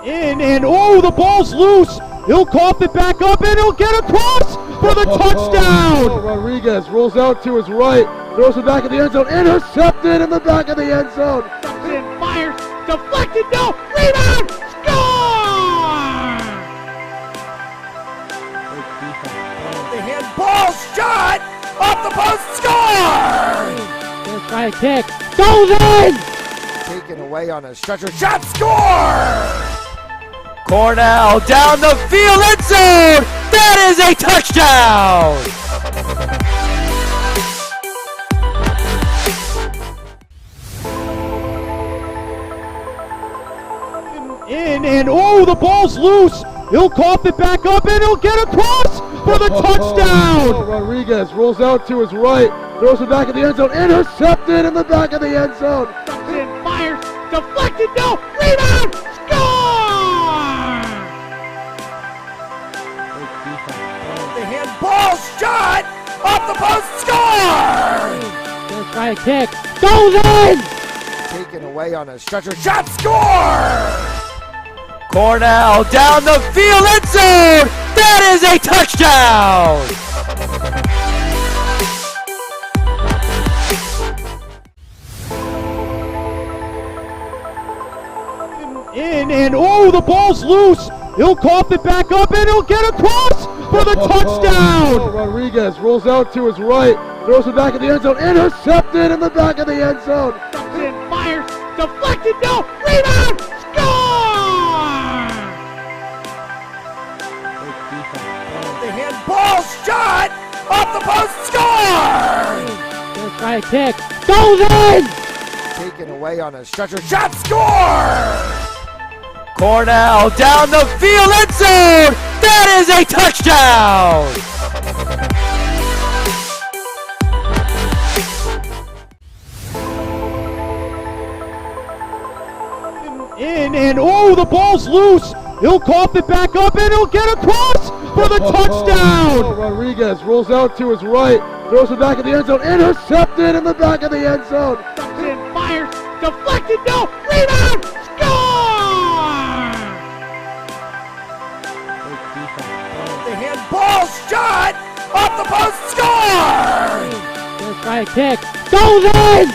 In, and oh, the ball's loose. He'll cough it back up, and he'll get across for the touchdown. Rodriguez rolls out to his right, throws it back in the end zone, intercepted in the back of the end zone. And fires, deflected, no, rebound, score! The handball shot, off the post, score! Gonna try a kick, goes in! Taken away on a stretcher, shot, score! Cornell down the field, end zone! That is a touchdown! In, and oh, the ball's loose. He'll cough it back up, and he'll get across for the touchdown. Rodriguez rolls out to his right, throws it back in the end zone, intercepted in the back of the end zone. And fires, deflected, no, rebound, score! The handball shot, off the post, score! Gonna try a kick, goes in! Taken away on a stretcher, shot, score! Cornell down the field, end zone! That is a touchdown! In, and oh, the ball's loose. He'll cough it back up, and he'll get across for the touchdown. Rodriguez rolls out to his right, throws it back in the end zone, intercepted in the back of the end zone. And fires, deflected, no, rebound, score! The handball shot, off the post, score! Gonna try a kick, goes in! Taken away on a stretcher, shot, score! Cornell down the field, end zone! That is a touchdown! In, and oh, the ball's loose. He'll cough it back up, and he'll get across for the touchdown. Rodriguez rolls out to his right, throws it back in the end zone, intercepted in the back of the end zone. And fires, deflected, no, rebound, score! The handball shot, off the post, score! Gonna try a kick, goes in!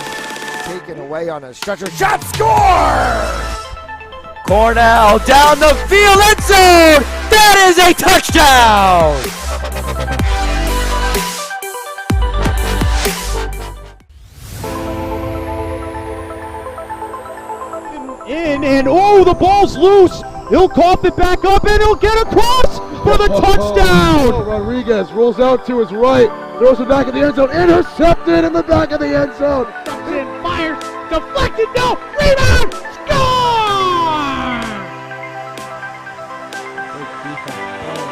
Taken away on a stretcher, shot, score! Cornell down the field, end zone! That is a touchdown! In, and oh, the ball's loose. He'll cough it back up, and he'll get across for the touchdown. Rodriguez rolls out to his right, throws it back in the end zone, intercepted in the back of the end zone. And fires, deflected, no, rebound, score!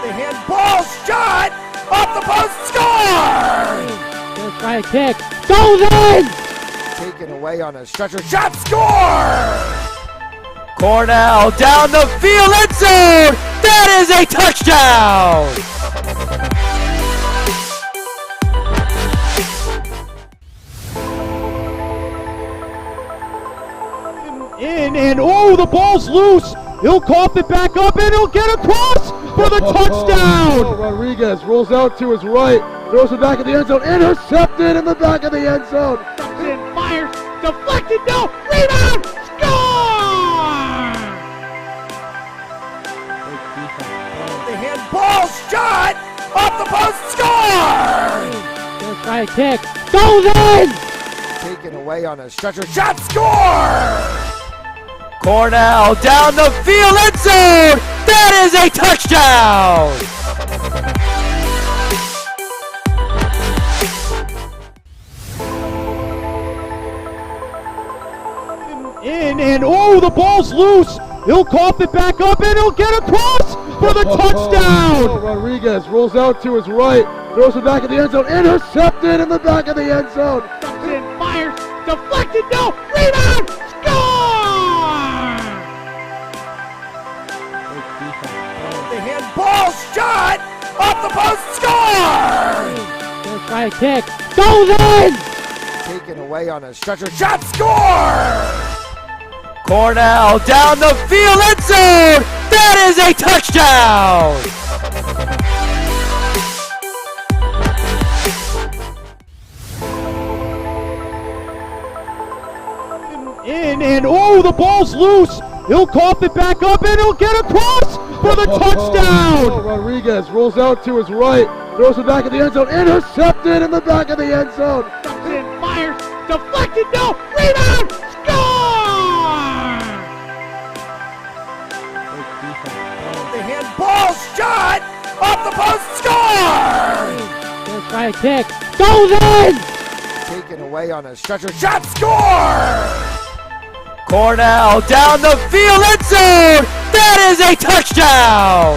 The handball shot, off the post, score! Gonna try a kick, goes in! Taken away on a stretcher, shot, score! Cornell down the field, end zone! That is a touchdown! In, and oh, the ball's loose. He'll cough it back up, and he'll get across for the touchdown. Rodriguez rolls out to his right, throws it back in the end zone, intercepted in the back of the end zone. And fires, deflected, no, rebound, score! The handball shot, off the post, score! Gonna try a kick, goes in! Taken away on a stretcher, shot, score! Cornell down the field, end zone! That is a touchdown! In, and oh, the ball's loose. He'll cough it back up, and he'll get across for the touchdown. Rodriguez rolls out to his right, throws it back in the end zone, intercepted in the back of the end zone. And fires, deflected, no, rebound, score! The handball shot, off the post, score! Gonna try a kick, goes in! Taken away on a stretcher, shot, score! Cornell down the field, end zone! a touchdown! In and oh, the ball's loose. He'll cough it back up and he'll get across for the touchdown. Rodriguez rolls out to his right, throws it back in the end zone, intercepted in the back of the end zone. And fires, deflected, no, rebound, score! The handball shot off the post, score! Gonna try a kick, goes in! Taken away on a stretcher, shot, score! Cornell down the field, end zone! That is a touchdown!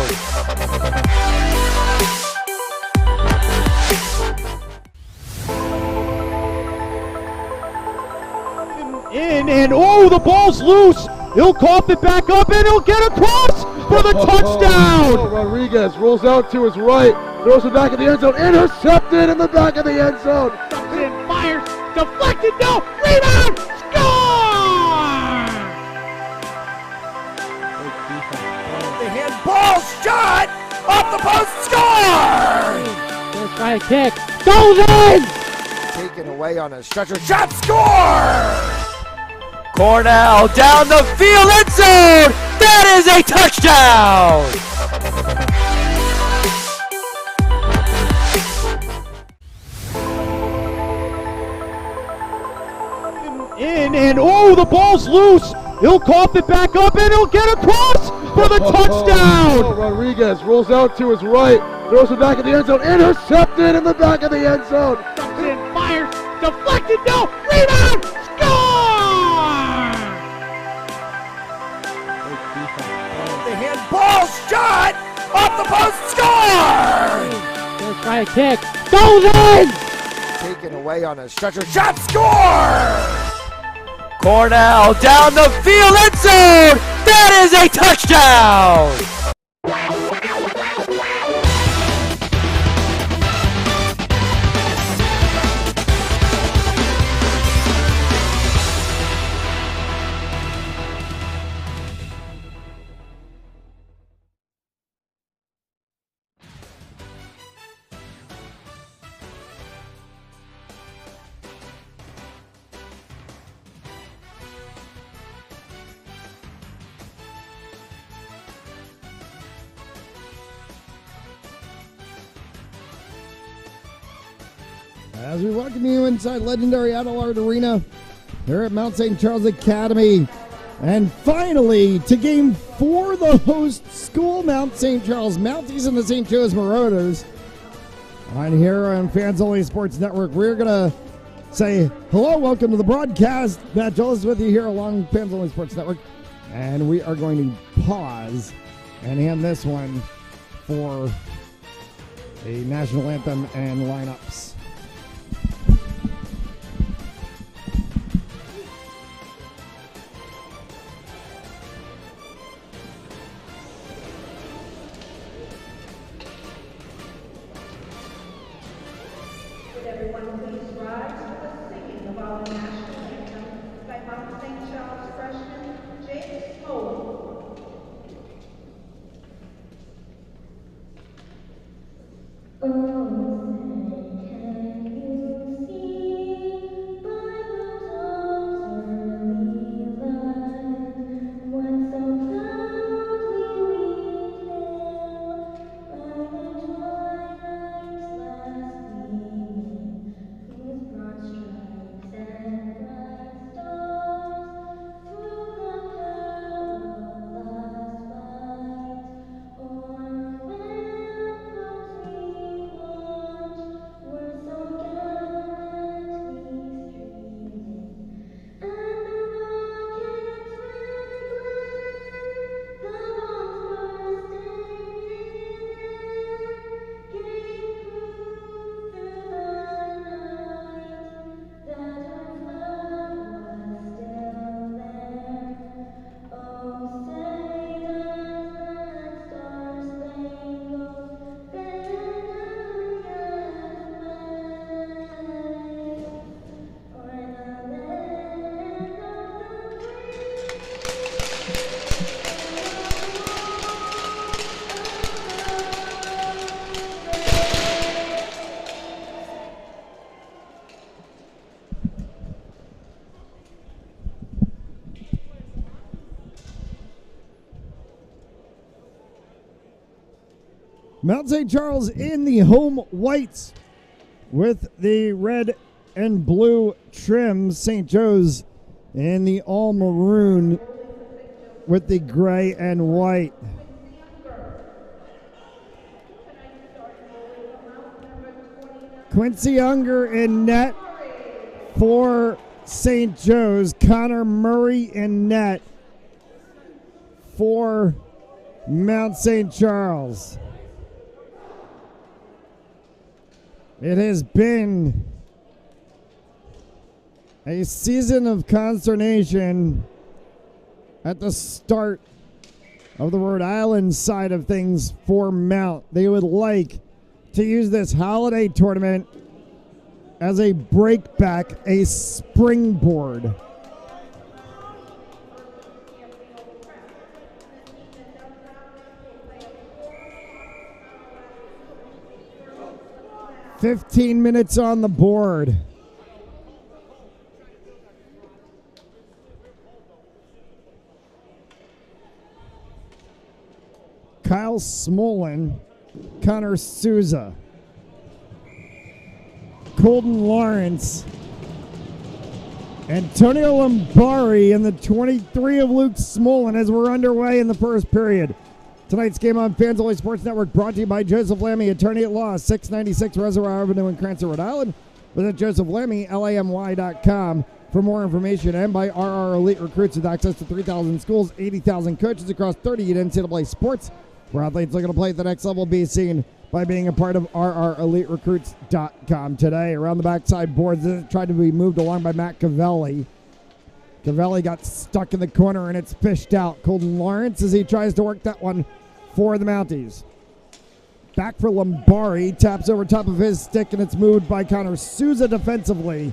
In and oh, the ball's loose. He'll cough it back up and he'll get across for the touchdown. Rodriguez rolls out to his right, throws it back in the end zone, intercepted in the back of the end zone. And fires, deflected, no, rebound, score! The handball shot off the post, score! Gonna try a kick, goes in! Taken away on a stretcher, shot, score! Cornell down the field, end zone! That is a touchdown! In and oh, the ball's loose. He'll cough it back up and he'll get across for the touchdown. Rodriguez rolls out to his right, throws it back in the end zone, intercepted in the back of the end zone. And fires, deflected, no, rebound, score! The handball shot off the post, score! Gonna try a kick, goes in! Taken away on a stretcher, shot, score! Cornell down the field, end zone! That is a touchdown! As we welcome you inside legendary Adelard Arena here at Mount St. Charles Academy. And finally, to game 4, the host school, Mount St. Charles Mounties and the St. Joe's Marauders. On here on Fans Only Sports Network, we're going to say hello, welcome to the broadcast. Matt Joel is with you here along Fans Only Sports Network. And we are going to pause and hand this one for a national anthem and lineups. Everyone please rise for the singing of our national anthem by Mount St. Charles freshman James Holt. Broad stripes and Mount St. Charles in the home whites with the red and blue trim. St. Joe's in the all maroon with the gray and white. Quincy Unger in net for St. Joe's. Connor Murray in net for Mount St. Charles. It has been a season of consternation at the start of the Rhode Island side of things for Mount. They would like to use this holiday tournament as a breakback, a springboard. "15 minutes on the board." Kyle Smolin, Connor Souza, Colton Lawrence, Antonio Lombari, and the 23 of Luke Smolin as we're underway in the first period. Tonight's game on Fans Only Sports Network brought to you by Joseph Lammy, attorney at law, 696 Reservoir Avenue in Cranston, Rhode Island. Visit Joseph Lammy, LAMY.com for more information, and by RR Elite Recruits with access to 3,000 schools, 80,000 coaches across 30 NCAA sports. Where athletes looking to play at the next level be seen by being a part of RREliteRecruits.com today. Around the backside boards, it tried to be moved along by Matt Cavelli. Cavelli got stuck in the corner and it's fished out. Colton Lawrence as he tries to work that one for the Mounties. Back for Lombari, taps over top of his stick and it's moved by Connor Souza defensively.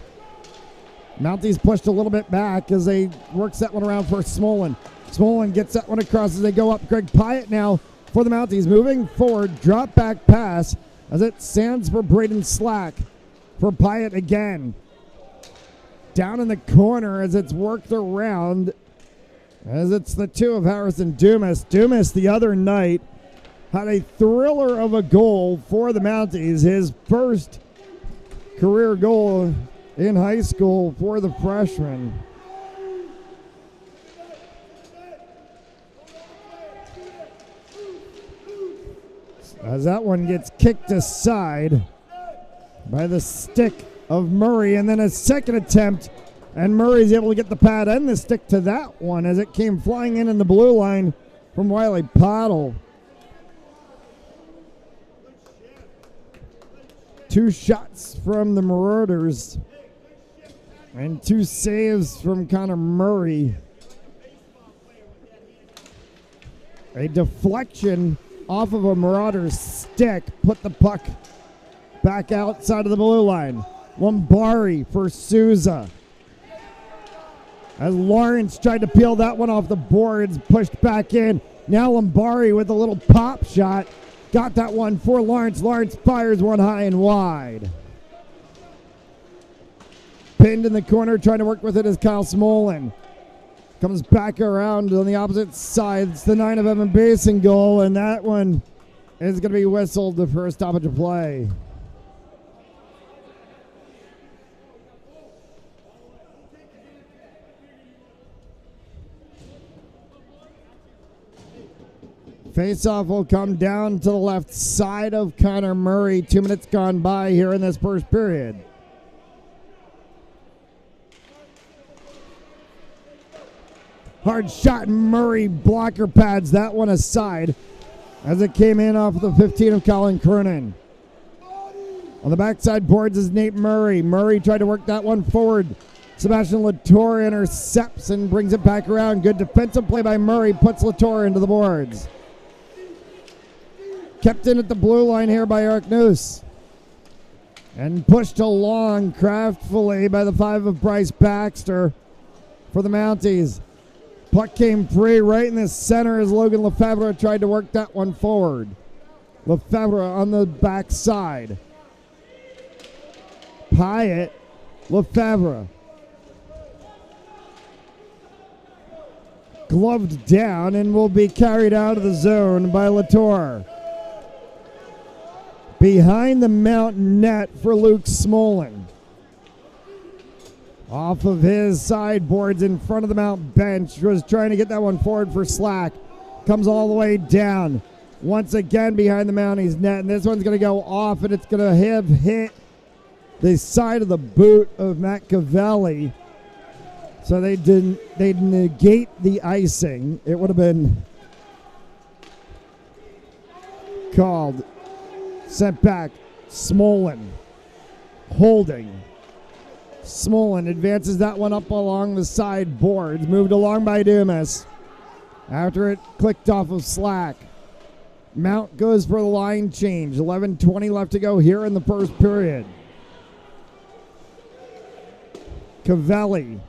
Mounties pushed a little bit back as they works that one around for Smolin. Smolin gets that one across as they go up. Greg Pyatt now for the Mounties, moving forward, drop back pass as it stands for Braden Slack for Pyatt again. Down in the corner as it's worked around, as it's the two of Harrison Dumas. Dumas the other night had a thriller of a goal for the Mounties, his first career goal in high school for the freshman. As that one gets kicked aside by the stick of Murray, and then a second attempt, and Murray's able to get the pad and the stick to that one as it came flying in the blue line from Wiley Pottle. Two shots from the Marauders and two saves from Connor Murray. A deflection off of a Marauder's stick put the puck back outside of the blue line. Lombari for Souza. As Lawrence tried to peel that one off the boards, pushed back in. Now Lombari with a little pop shot. Got that one for Lawrence. Lawrence fires one high and wide. Pinned in the corner, trying to work with it is Kyle Smolin. Comes back around on the opposite side. It's the 9 of Evan Basin goal, and that one is going to be whistled for a stoppage of play. Faceoff will come down to the left side of Connor Murray. 2 minutes gone by here in this first period. Hard shot, Murray blocker pads that one aside as it came in off the 15 of Colin Kernan. On the backside boards is Nate Murray. Murray tried to work that one forward. Sebastian Latour intercepts and brings it back around. Good defensive play by Murray, puts Latour into the boards. Kept in at the blue line here by Eric Noose. And pushed along craftfully by the 5 of Bryce Baxter for the Mounties. Puck came free right in the center as Logan Lefebvre tried to work that one forward. Lefebvre on the backside. Pyatt, Lefebvre. Gloved down and will be carried out of the zone by Latour. behind the Mount net for Luke Smolin. Off of his sideboards in front of the Mount bench, was trying to get that one forward for Slack. Comes all the way down. Once again behind the Mounties net, and this one's going to go off, and it's going to have hit the side of the boot of Matt Cavelli. So they negate the icing. It would have been called. Sent back. Smolin. Holding. Smolin advances that one up along the side boards. Moved along by Dumas. After it clicked off of Slack. Mount goes for the line change. 11:20 left to go here in the first period. Cavelli.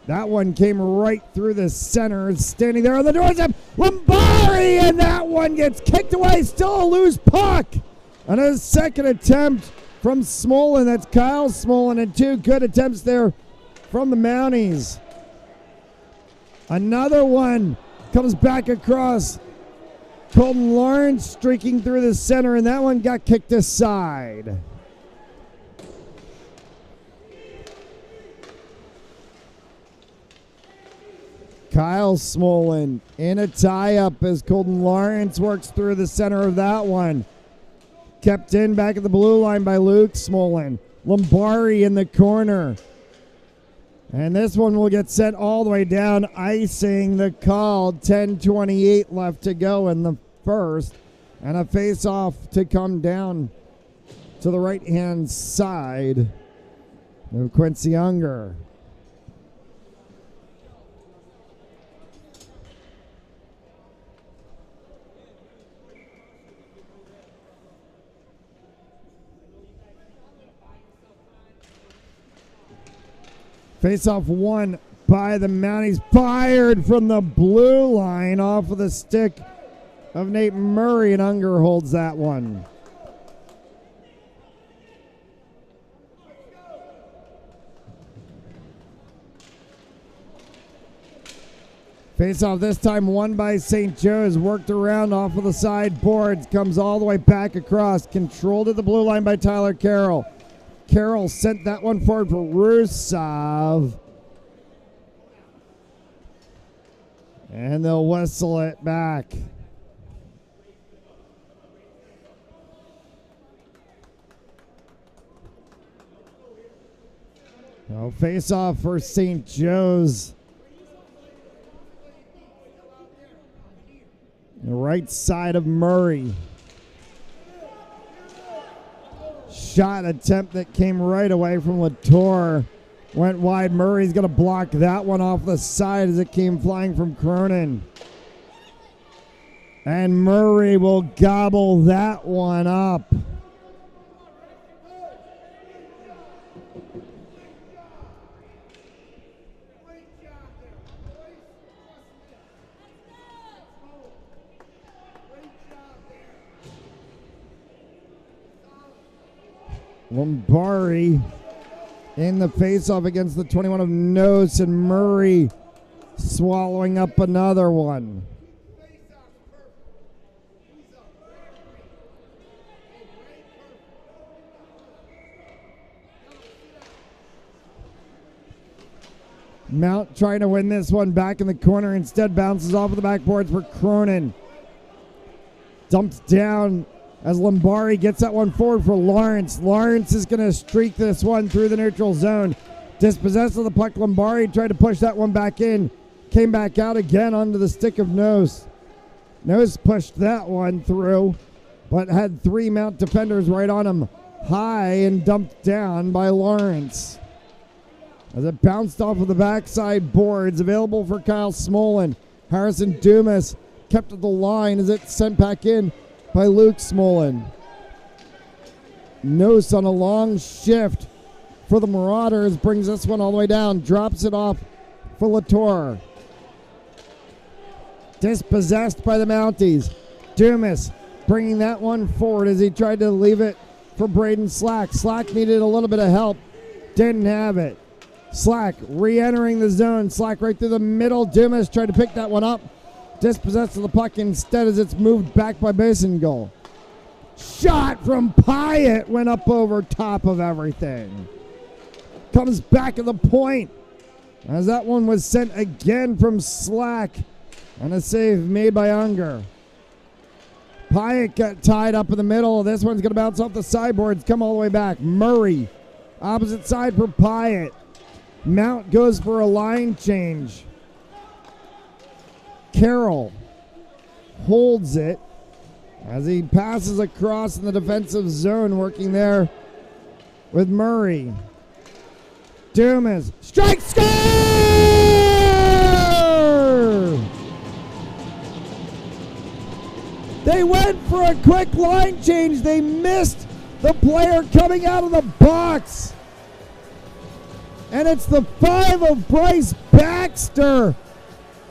That one came right through the center. Standing there on the doorstep. Lombardi, and that one gets kicked away. Still a loose puck. And a second attempt from Smolin. That's Kyle Smolin, and two good attempts there from the Mounties. Another one comes back across. Colton Lawrence streaking through the center, and that one got kicked aside. Kyle Smolin in a tie-up as Colton Lawrence works through the center of that one. Kept in back at the blue line by Luke Smolin. Lombardi in the corner. And this one will get sent all the way down, icing the call. 10:28 left to go in the first. And a face-off to come down to the right-hand side of Quincy Unger. Face-off won by the Mounties. Fired from the blue line off of the stick of Nate Murray, and Unger holds that one. Face-off this time won by St. Joe's. Worked around off of the side boards. Comes all the way back across. Controlled at the blue line by Tyler Carroll. Carroll sent that one forward for Rusev. And they'll whistle it back. Now face off for St. Joe's. The right side of Murray. Shot attempt that came right away from Latour. Went wide. Murray's going to block that one off the side as it came flying from Cronin. And Murray will gobble that one up. Lombardi in the face-off against the 21 of Nose, and Murray swallowing up another one. Mount trying to win this one back in the corner. Instead bounces off of the backboards for Cronin. Dumped down as Lombardi gets that one forward for Lawrence. Lawrence is going to streak this one through the neutral zone. Dispossessed of the puck, Lombardi tried to push that one back in. Came back out again onto the stick of Nose. Nose pushed that one through, but had three Mount defenders right on him. High and dumped down by Lawrence. As it bounced off of the backside boards, available for Kyle Smolin. Harrison Dumas kept at the line as it sent back in by Luke Smolin. Nose on a long shift for the Marauders, brings this one all the way down, drops it off for Latour. Dispossessed by the Mounties. Dumas bringing that one forward as he tried to leave it for Braden Slack. Slack needed a little bit of help, didn't have it. Slack re-entering the zone. Slack right through the middle. Dumas tried to pick that one up. Dispossessed of the puck instead as it's moved back by Basin goal. shot from Pyatt went up over top of everything. Comes back at the point as that one was sent again from Slack, and a save made by Unger. Pyatt got tied up in the middle. This one's going to bounce off the sideboards, come all the way back. Murray, opposite side for Pyatt. Mount goes for a line change. Carroll holds it as he passes across in the defensive zone, working there with Murray. Dumas, strike, score! They went for a quick line change. They missed the player coming out of the box. And it's the 5 of Bryce Baxter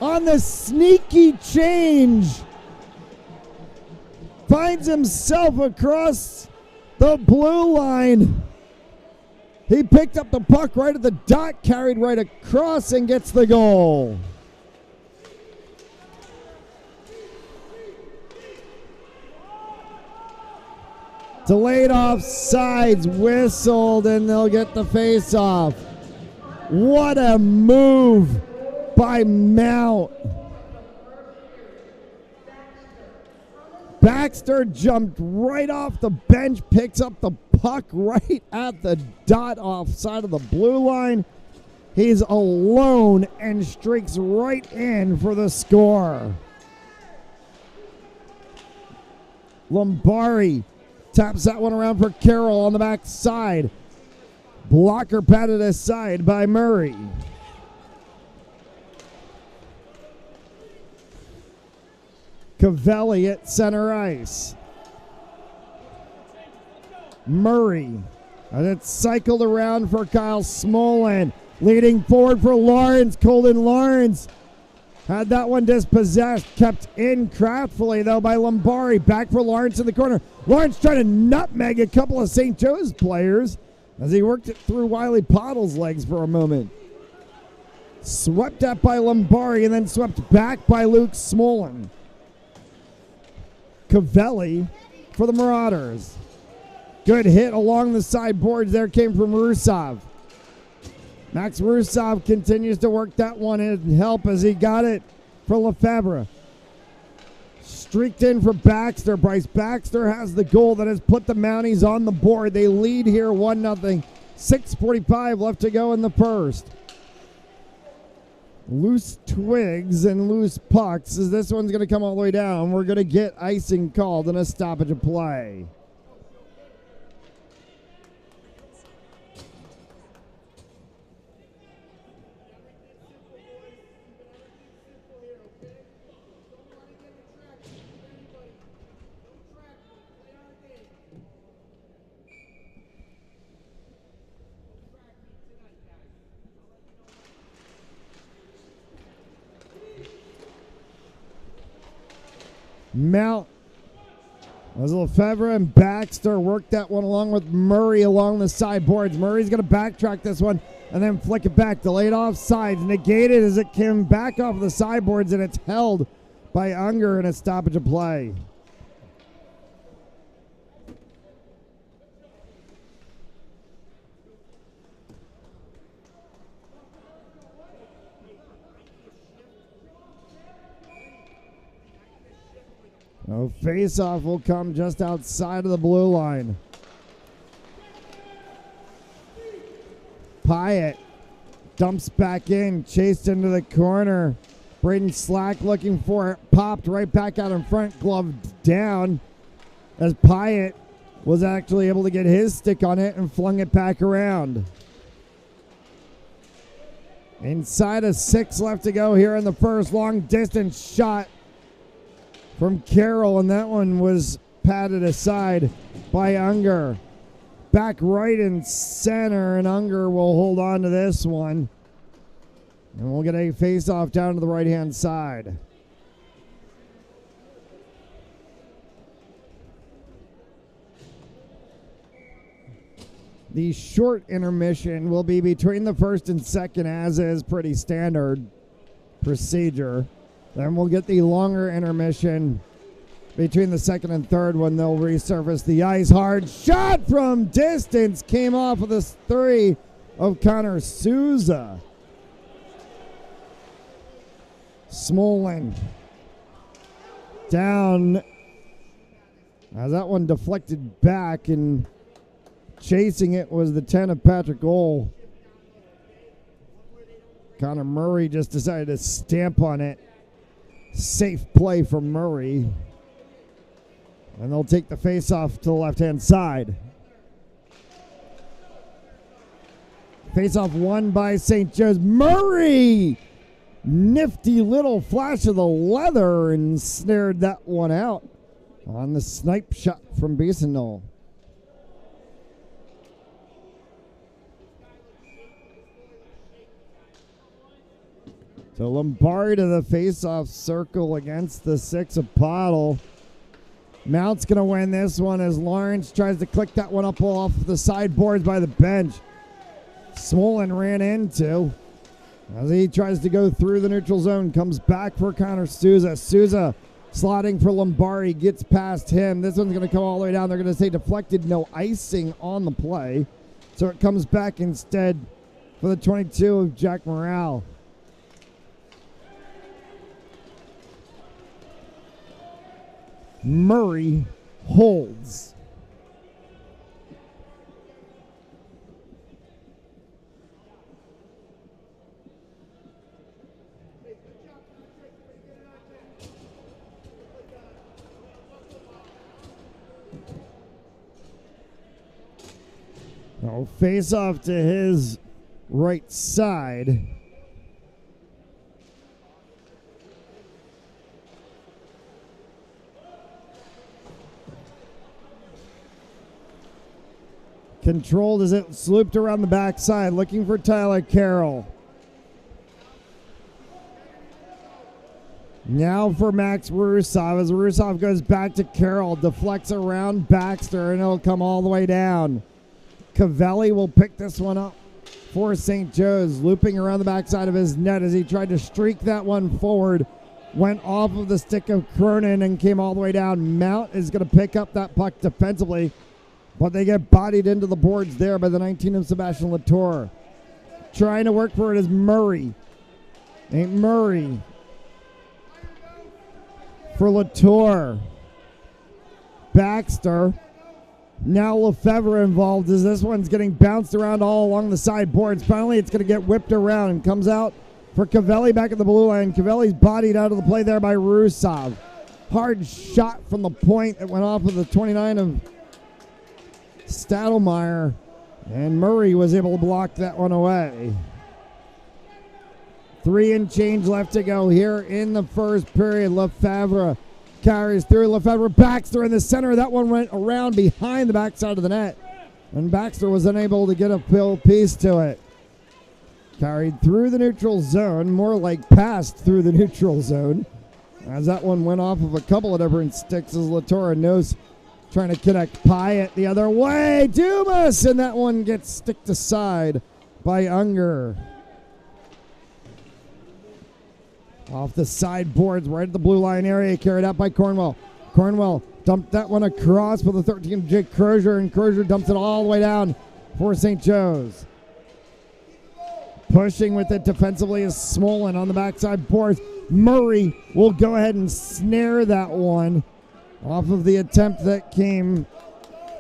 on the sneaky change. Finds himself across the blue line. He picked up the puck right at the dot, carried right across, and gets the goal. Delayed offsides, whistled, and they'll get the face-off. What a move by Mount. Baxter jumped right off the bench, picks up the puck right at the dot offside of the blue line. He's alone and streaks right in for the score. Lombardi taps that one around for Carroll on the back side. Blocker patted aside by Murray. Cavelli at center ice. Murray. And it's cycled around for Kyle Smolin. Leading forward for Lawrence. Colton Lawrence had that one dispossessed. Kept in craftfully, though, by Lombardi. Back for Lawrence in the corner. Lawrence trying to nutmeg a couple of St. Joe's players as he worked it through Wiley Pottle's legs for a moment. Swept up by Lombardi and then swept back by Luke Smolin. Cavelli for the Marauders. Good hit along the sideboards there came from Russov. Max Russov continues to work that one and help as he got it for Lefebvre. Streaked in for Baxter. Bryce Baxter has the goal that has put the Mounties on the board. They lead here 1-0. 6:45 left to go in the first. Loose twigs and loose pucks as this one's going to come all the way down. We're going to get icing called and a stoppage of play. Mount, as Lefebvre and Baxter worked that one along with Murray along the sideboards. Murray's going to backtrack this one and then flick it back. Delayed offsides, negated as it came back off the sideboards, and it's held by Unger in a stoppage of play. No, face-off will come just outside of the blue line. Pyatt dumps back in, chased into the corner. Braden Slack looking for it, popped right back out in front, glove down as Pyatt was actually able to get his stick on it and flung it back around. Inside of 6 left to go here in the first. Long distance shot from Carroll, and that one was patted aside by Unger. Back right in center, and Unger will hold on to this one. And we'll get a face-off down to the right-hand side. The short intermission will be between the first and second, as is pretty standard procedure. Then we'll get the longer intermission between the second and third when they'll resurface the ice. Hard shot from distance came off of the three of Connor Souza. Smolin down as that one deflected back, and chasing it was the 10 of Patrick Ohl. Connor Murray just decided to stamp on it. Safe play from Murray. And they'll take the face-off to the left-hand side. Face-off won by St. Joe's. Murray! Nifty little flash of the leather and snared that one out on the snipe shot from Bisonol. So Lombardi to the face-off circle against the 6 of Pottle. Mount's going to win this one as Lawrence tries to click that one up off the sideboards by the bench. Smolin ran into as he tries to go through the neutral zone. Comes back for Connor Souza. Souza slotting for Lombardi. Gets past him. This one's going to come all the way down. They're going to say deflected. No icing on the play. So it comes back instead for the 22 of Jack Morale. Murray holds. Now face off to his right side. Controlled as it slooped around the backside, looking for Tyler Carroll. Now for Max Rusov, as Rusov goes back to Carroll, deflects around Baxter, and it'll come all the way down. Cavelli will pick this one up for St. Joe's, looping around the backside of his net as he tried to streak that one forward. Went off of the stick of Cronin and came all the way down. Mount is going to pick up that puck defensively, but they get bodied into the boards there by the 19 of Sebastian Latour. Trying to work for it is Murray. Ain't Murray. For Latour. Baxter. Now Lefebvre involved as this one's getting bounced around all along the sideboards. Finally, it's going to get whipped around and comes out for Cavelli back at the blue line. Cavelli's bodied out of the play there by Rusov. Hard shot from the point that went off of the 29 of Stadelmeyer, and Murray was able to block that one away. 3 and change left to go here in the first period. Lefebvre carries through. Lefebvre, Baxter in the center. That one went around behind the backside of the net, and Baxter was unable to get a piece to it. Carried through the neutral zone, more like passed through the neutral zone, as that one went off of a couple of different sticks as Latour knows. Trying to connect Pyatt the other way. Dumas, and that one gets sticked aside by Unger. Off the sideboards, right at the blue line area, carried out by Cornwell. Cornwell dumped that one across for the 13 of Jake Crozier, and Crozier dumps it all the way down for St. Joe's. Pushing with it defensively is Smolin on the backside boards. Murray will go ahead and snare that one off of the attempt that came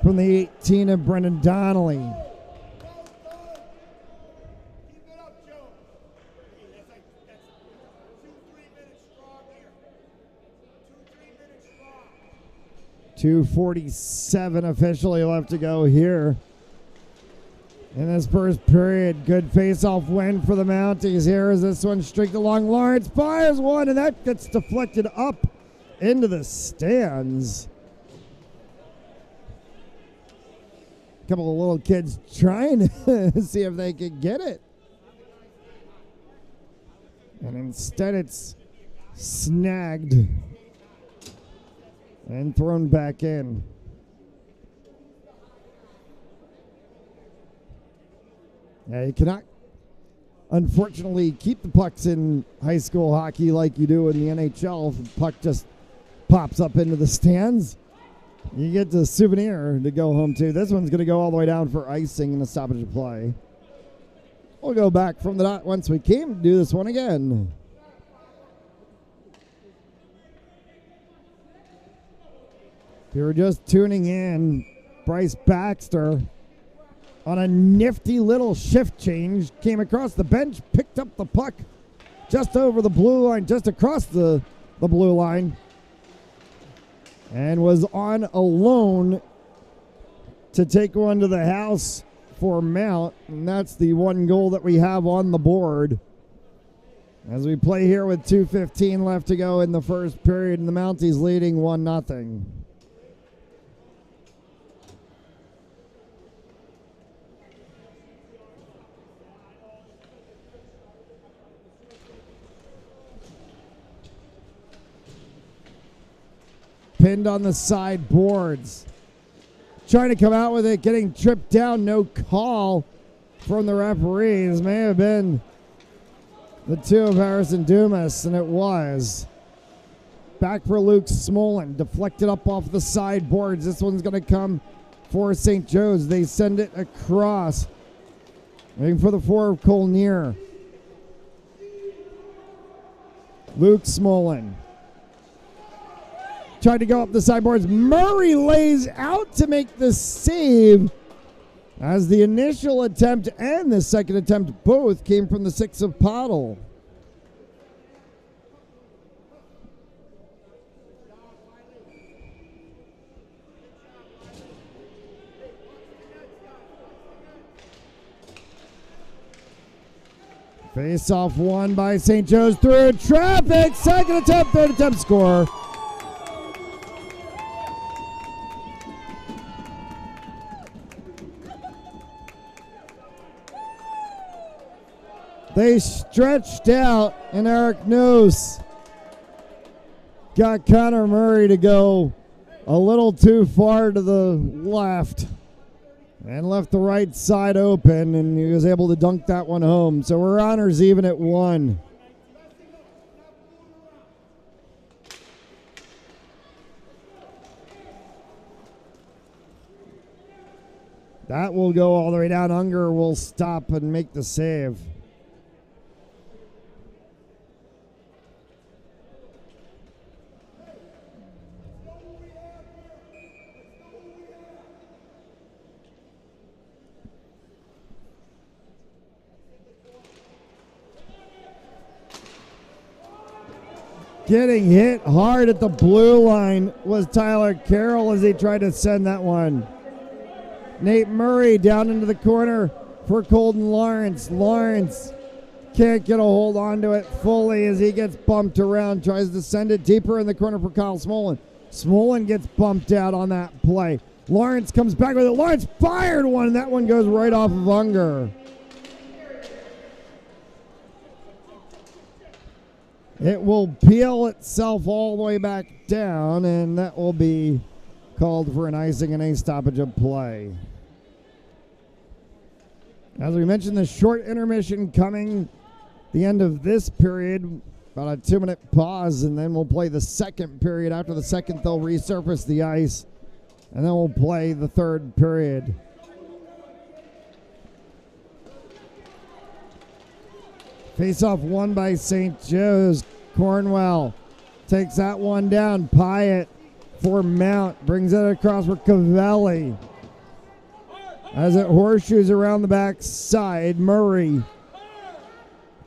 from the 18 of Brendan Donnelly. .247 officially left to go here in this first period. Good face-off win for the Mounties here as this one streaked along. Lawrence fires one, and that gets deflected up into the stands. A couple of little kids trying to see if they could get it. And instead it's snagged and thrown back in. Yeah, you cannot, unfortunately, keep the pucks in high school hockey like you do in the NHL. If the puck just pops up into the stands. You get the souvenir to go home to. This one's going to go all the way down for icing and a stoppage of play. We'll go back from the dot once we came to do this one again. If you're just tuning in, Bryce Baxter on a nifty little shift change came across the bench, picked up the puck just over the blue line, just across the blue line, and was on alone to take one to the house for Mount, and that's the one goal that we have on the board. As we play here with 2:15 left to go in the first period, and the Mounties leading 1-0. Pinned on the side boards. Trying to come out with it, getting tripped down. No call from the referees. May have been the two of Harrison Dumas, and it was. Back for Luke Smolin. Deflected up off the side boards. This one's going to come for St. Joe's. They send it across. Waiting for the four of Colnier. Luke Smolin. Tried to go up the sideboards. Murray lays out to make the save, as the initial attempt and the second attempt both came from the 6 of Pottle. Face off won by St. Joe's through traffic. Second attempt, third attempt, score. They stretched out, and Eric Noose got Connor Murray to go a little too far to the left and left the right side open, and he was able to dunk that one home. So we're honors even at 1. That will go all the way down. Unger will stop and make the save. Getting hit hard at the blue line was Tyler Carroll as he tried to send that one. Nate Murray down into the corner for Colton Lawrence. Lawrence can't get a hold onto it fully as he gets bumped around. Tries to send it deeper in the corner for Kyle Smolin. Smolin gets bumped out on that play. Lawrence comes back with it. Lawrence fired one, and that one goes right off of Unger. It will peel itself all the way back down, and that will be called for an icing and a stoppage of play. As we mentioned, the short intermission coming the end of this period, about a 2-minute pause, and then we'll play the second period. After the second, they'll resurface the ice, and then we'll play the third period. Face-off won by St. Joe's. Cornwell takes that one down. Pyatt for Mount. Brings it across for Cavelli. As it horseshoes around the back side, Murray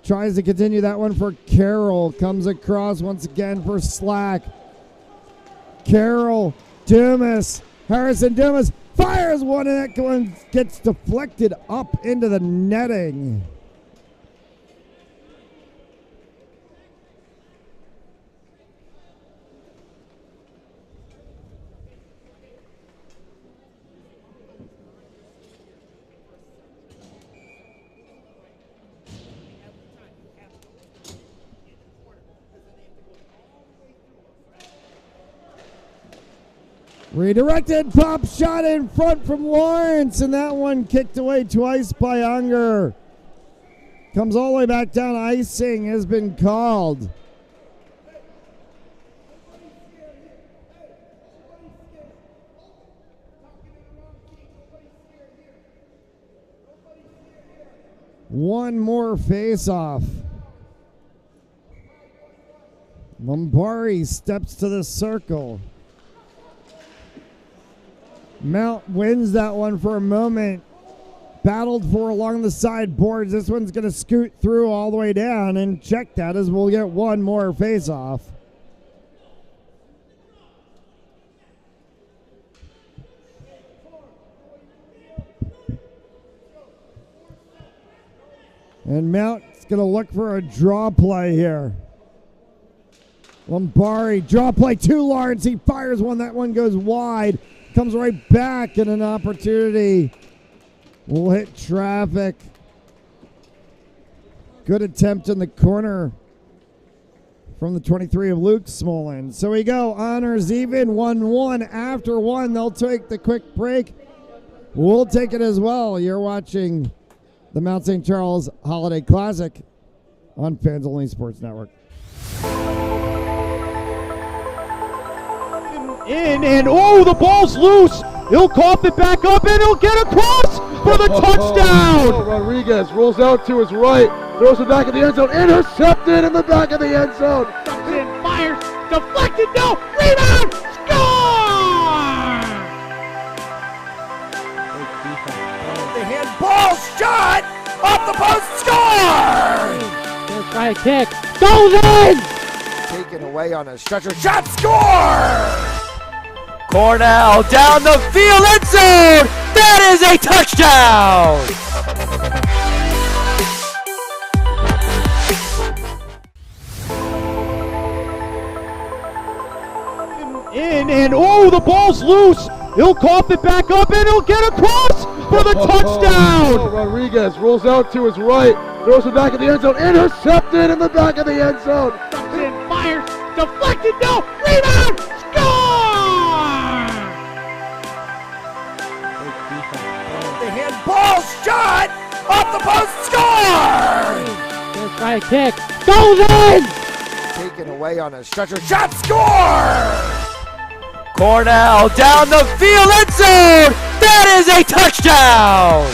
tries to continue that one for Carroll. Comes across once again for Slack. Carroll, Dumas, Harrison Dumas fires one, and that one gets deflected up into the netting. Redirected pop shot in front from Lawrence, and that one kicked away twice by Unger. Comes all the way back down. Icing has been called. One more face-off. Lombari steps to the circle. Mount wins that one for a moment. Battled for along the sideboards. This one's going to scoot through all the way down, and check that as we'll get one more face-off. And Mount's going to look for a draw play here. Lombari, draw play to Lawrence. He fires one. That one goes wide. Comes right back, and an opportunity will hit traffic. Good attempt in the corner from the 23 of Luke Smolin. So we go. Honors even 1-1 after one. They'll take the quick break. We'll take it as well. You're watching the Mount St. Charles Holiday Classic on Fans Only Sports Network. And oh, the ball's loose. He'll cough it back up, and he'll get across for the touchdown. Rodriguez rolls out to his right, throws it back in the end zone, intercepted in the back of the end zone. And fires, deflected, no, rebound, score! The handball shot off the post, score! Let's try a kick, goes in! Taken away on a stretcher, shot, score! Cornell down the field, end zone! That is a touchdown! And oh, the ball's loose. He'll cough it back up, and he'll get across for the touchdown. Rodriguez rolls out to his right, throws it back in the end zone, intercepted in the back of the end zone. And fires, deflected, no, rebound, score! The handball shot off the post, score! Let's try a kick, goes in! Taken away on a stretcher, shot, score! Cornell down the field, end zone! That is a touchdown!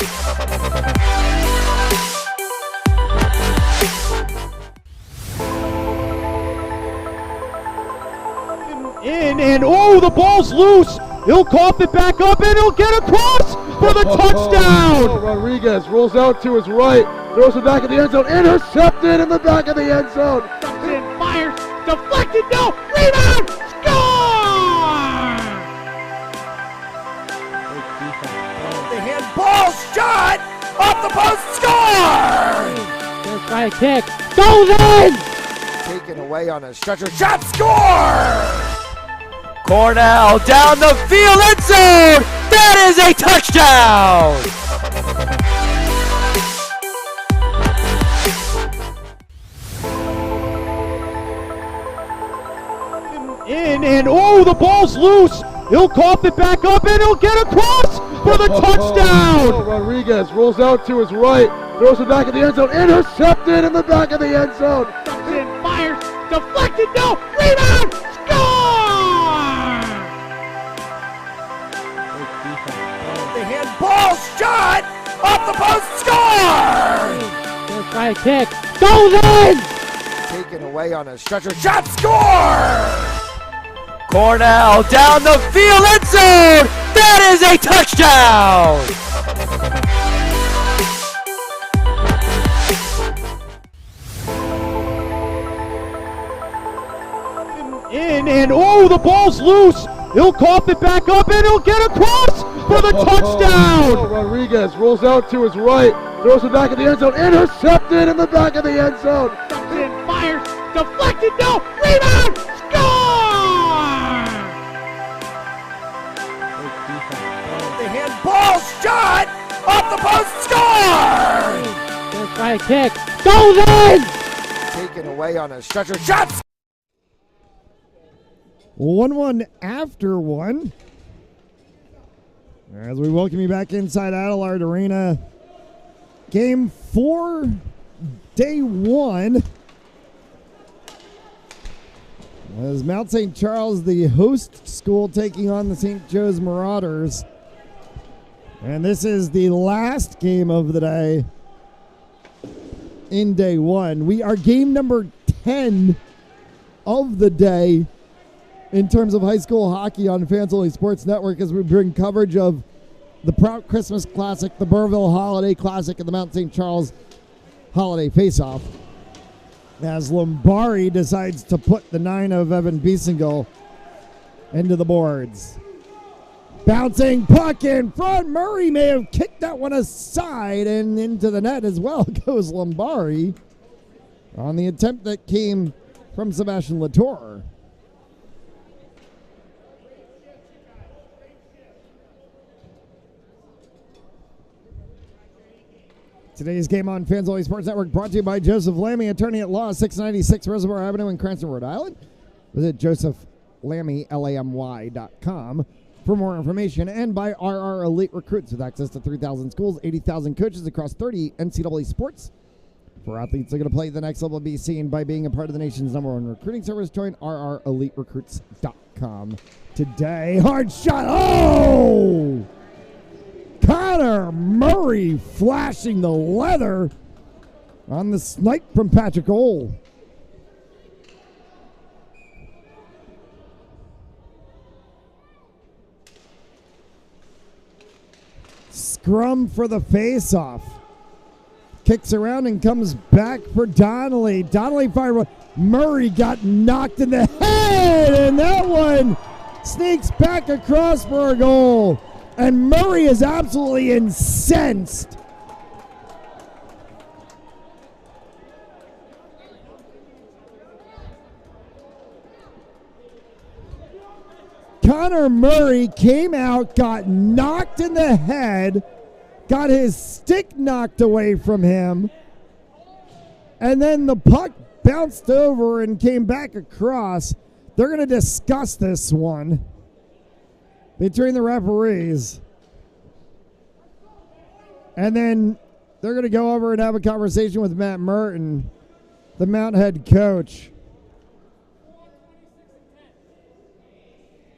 And oh, the ball's loose. He'll cough it back up, and he'll get across for the touchdown. Rodriguez rolls out to his right, throws it back in the end zone, intercepted in the back of the end zone. And fires, deflected, no, rebound, score! The handball shot off the post, score! Let's try a kick, goes in! Taken away on a stretcher, shot, score! Cornell down the field, end zone! That is a touchdown! And oh, the ball's loose. He'll cough it back up, and he'll get across for the touchdown. Rodriguez rolls out to his right, throws it back in the end zone, intercepted in the back of the end zone. And fires, deflected, no, rebound, score! The handball shot off the post, score! Let's try a kick, goes in! Taken away on a stretcher, shot, score! Cornell down the field, end zone! That is a touchdown! And oh, the ball's loose. He'll cough it back up, and he'll get across for the touchdown. Rodriguez rolls out to his right, throws it back in the end zone, intercepted in the back of the end zone. And fires, deflected, no, rebound, score! The handball shot off the post, score! Let's try a kick, goes in! Taken away on a stretcher, shot, 1-1 after one. As we welcome you back inside Adelard Arena. Game 4, day 1. As Mount St. Charles, the host school, taking on the St. Joe's Marauders. And this is the last game of the day. in day one. We are game number 10 of the day in terms of high school hockey on Fans Only Sports Network as we bring coverage of the Prout Christmas Classic, the Burrville Holiday Classic, and the Mount St. Charles Holiday Faceoff. As Lombari decides to put the 9 of Evan Biesengal into the boards. Bouncing puck in front. Murray may have kicked that one aside, and into the net as well goes Lombari on the attempt that came from Sebastian Latour. Today's game on Fans Only Sports Network brought to you by Joseph Lammy, attorney at law, 696 Reservoir Avenue in Cranston, Rhode Island. Visit josephlammy.com for more information, and by RR Elite Recruits with access to 3,000 schools, 80,000 coaches across 30 NCAA sports. For athletes looking to play the next level, be seen by being a part of the nation's #1 recruiting service. Join RREliteRecruits.com today. Hard shot. Oh! Connor Murray flashing the leather on the snipe from Patrick Ole. Scrum for the faceoff. Kicks around and comes back for Donnelly. Donnelly fired one. Murray got knocked in the head, and that one sneaks back across for a goal. And Murray is absolutely incensed. Connor Murray came out, got knocked in the head, got his stick knocked away from him, and then the puck bounced over and came back across. They're going to discuss this one between the referees. And then they're going to go over and have a conversation with Matt Merton, the Mount head coach.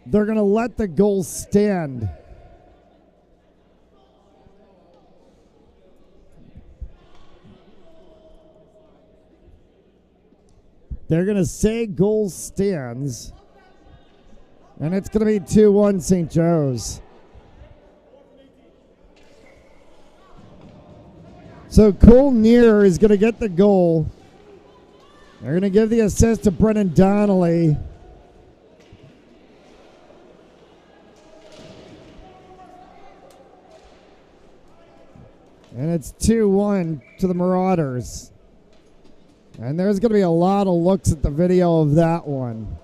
They're going to let the goal stand. They're going to say goal stands. And it's going to be 2-1 St. Joe's. So Cole Neer is going to get the goal. They're going to give the assist to Brennan Donnelly. And it's 2-1 to the Marauders. And there's going to be a lot of looks at the video of that one.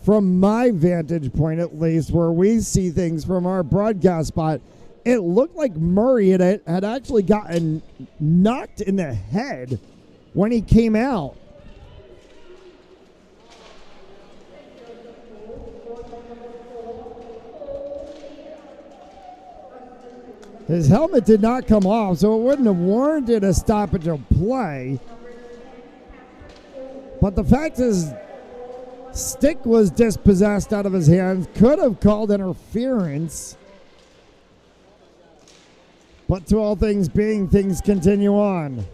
From my vantage point, at least, where we see things from our broadcast spot, it looked like Murray had actually gotten knocked in the head when he came out. His helmet did not come off, so it wouldn't have warranted a stoppage of play. But the fact is, stick was dispossessed out of his hands, could have called interference. But to all things being, things continue on.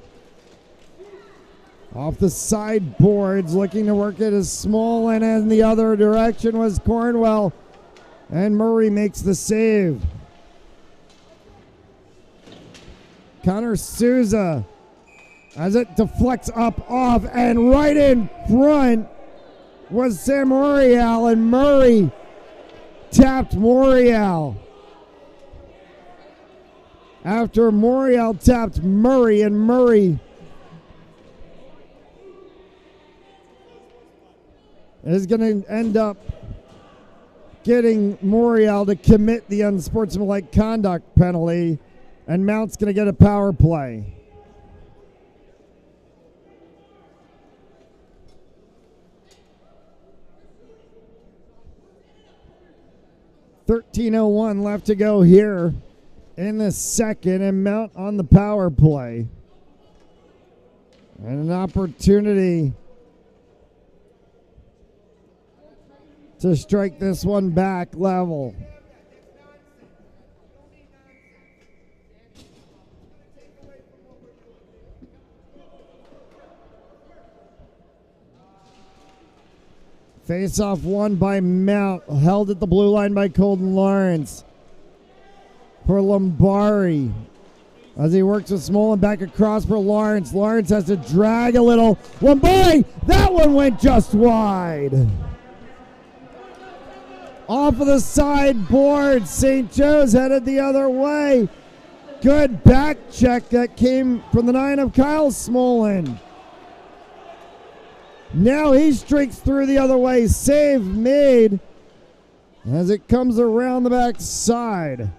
Off the side boards, looking to work it as small, and in the other direction was Cornwell. And Murray makes the save. Connor Souza as it deflects up, off, and right in front was Sam Morial, and Murray tapped Morial. After Morial tapped Murray, and Murray is going to end up getting Morial to commit the unsportsmanlike conduct penalty, and Mount's going to get a power play. .13:01 left to go here in the second, and Mount on the power play. And an opportunity to strike this one back level. Face-off won by Mount. Held at the blue line by Colton Lawrence. For Lombari. As he works with Smolin back across for Lawrence. Lawrence has to drag a little. Lombari! That one went just wide. Off of the sideboard. St. Joe's headed the other way. Good back check that came from the 9 of Kyle Smolin. Now he streaks through the other way. Save made as it comes around the back side.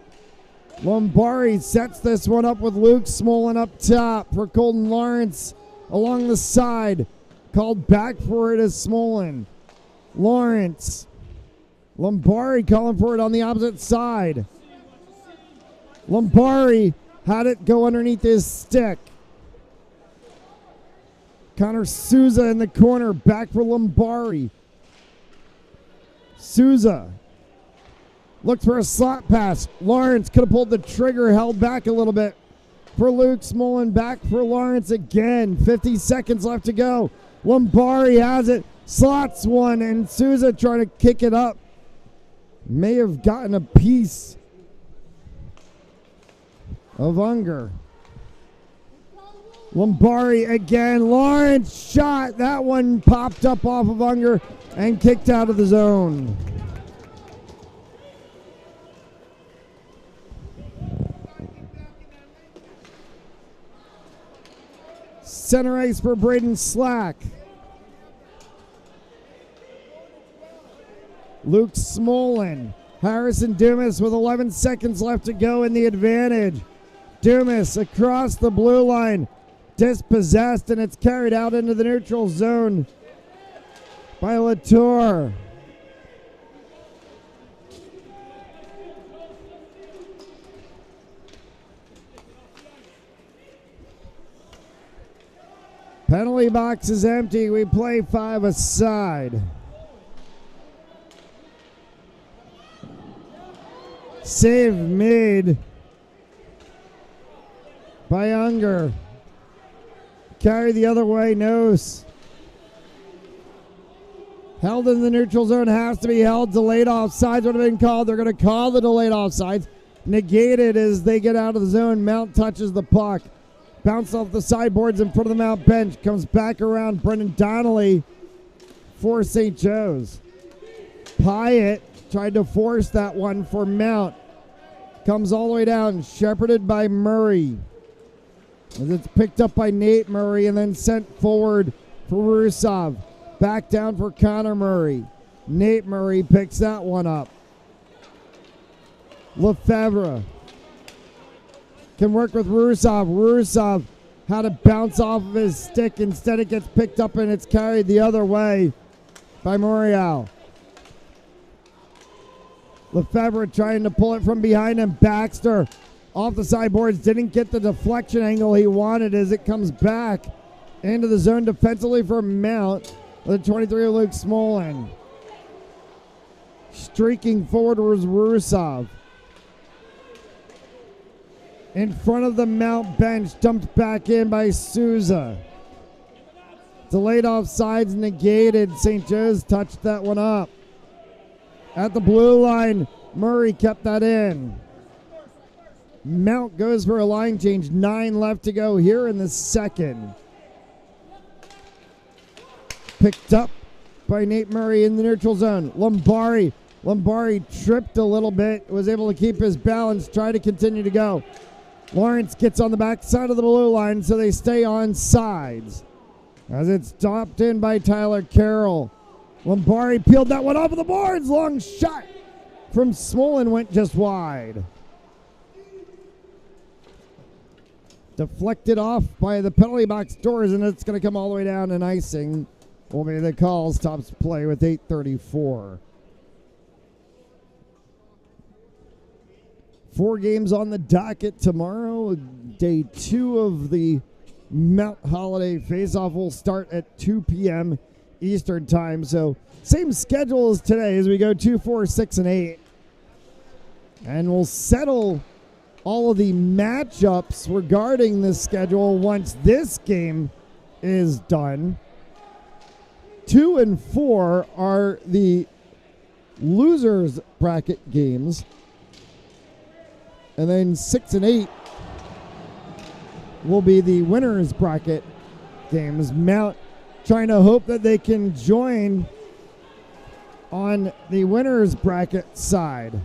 Lombari sets this one up with Luke Smolin up top for Colton Lawrence along the side. Called back for it as Smolin. Lawrence. Lombari calling for it on the opposite side. Lombari had it go underneath his stick. Connor Souza in the corner, back for Lombari. Souza looked for a slot pass. Lawrence could have pulled the trigger, held back a little bit for Luke Smolin, back for Lawrence again. 50 seconds left to go. Lombari has it, slots one, and Souza trying to kick it up. May have gotten a piece of Unger. Lombari again. Lawrence shot. That one popped up off of Unger and kicked out of the zone. Center ice for Braden Slack. Luke Smolin. Harrison Dumas with 11 seconds left to go in the advantage. Dumas across the blue line. Dispossessed, and it's carried out into the neutral zone by Latour. Penalty box is empty. We play 5 aside. Save made by Unger. Carry the other way, Nose. Held in the neutral zone, has to be held. Delayed offsides would have been called. They're going to call the delayed offsides. Negated as they get out of the zone. Mount touches the puck. Bounce off the sideboards in front of the Mount bench. Comes back around. Brendan Donnelly for St. Joe's. Pyatt tried to force that one for Mount. Comes all the way down. Shepherded by Murray. As it's picked up by Nate Murray and then sent forward for Rusov. Back down for Connor Murray. Nate Murray picks that one up. Lefebvre can work with Rusov. Rusov had to bounce off of his stick. Instead it gets picked up and it's carried the other way by Morial. Lefebvre trying to pull it from behind him. Baxter off the sideboards, didn't get the deflection angle he wanted as it comes back into the zone defensively for Mount. The 23 of Luke Smolin. Streaking forward was Rusov. In front of the Mount bench, dumped back in by Souza. Delayed offsides negated. St. Joe's touched that one up. At the blue line, Murray kept that in. Mount goes for a line change. 9 left to go here in the second. Picked up by Nate Murray in the neutral zone. Lombari tripped a little bit, was able to keep his balance, try to continue to go. Lawrence gets on the back side of the blue line, so they stay on sides. As it's stopped in by Tyler Carroll. Lombari peeled that one off of the boards. Long shot from Smolin went just wide. Deflected off by the penalty box doors, and it's going to come all the way down, and icing will be the call. Stops play with 8:34. 4 games on the docket tomorrow. Day 2 of the Mount Holiday Face-Off will start at 2 p.m. Eastern Time. So same schedule as today as we go 2, 4, 6, and 8. And we'll settle all of the matchups regarding this schedule once this game is done. 2 and 4 are the losers bracket games. And then 6 and 8 will be the winners bracket games. Mount trying to hope that they can join on the winners bracket side.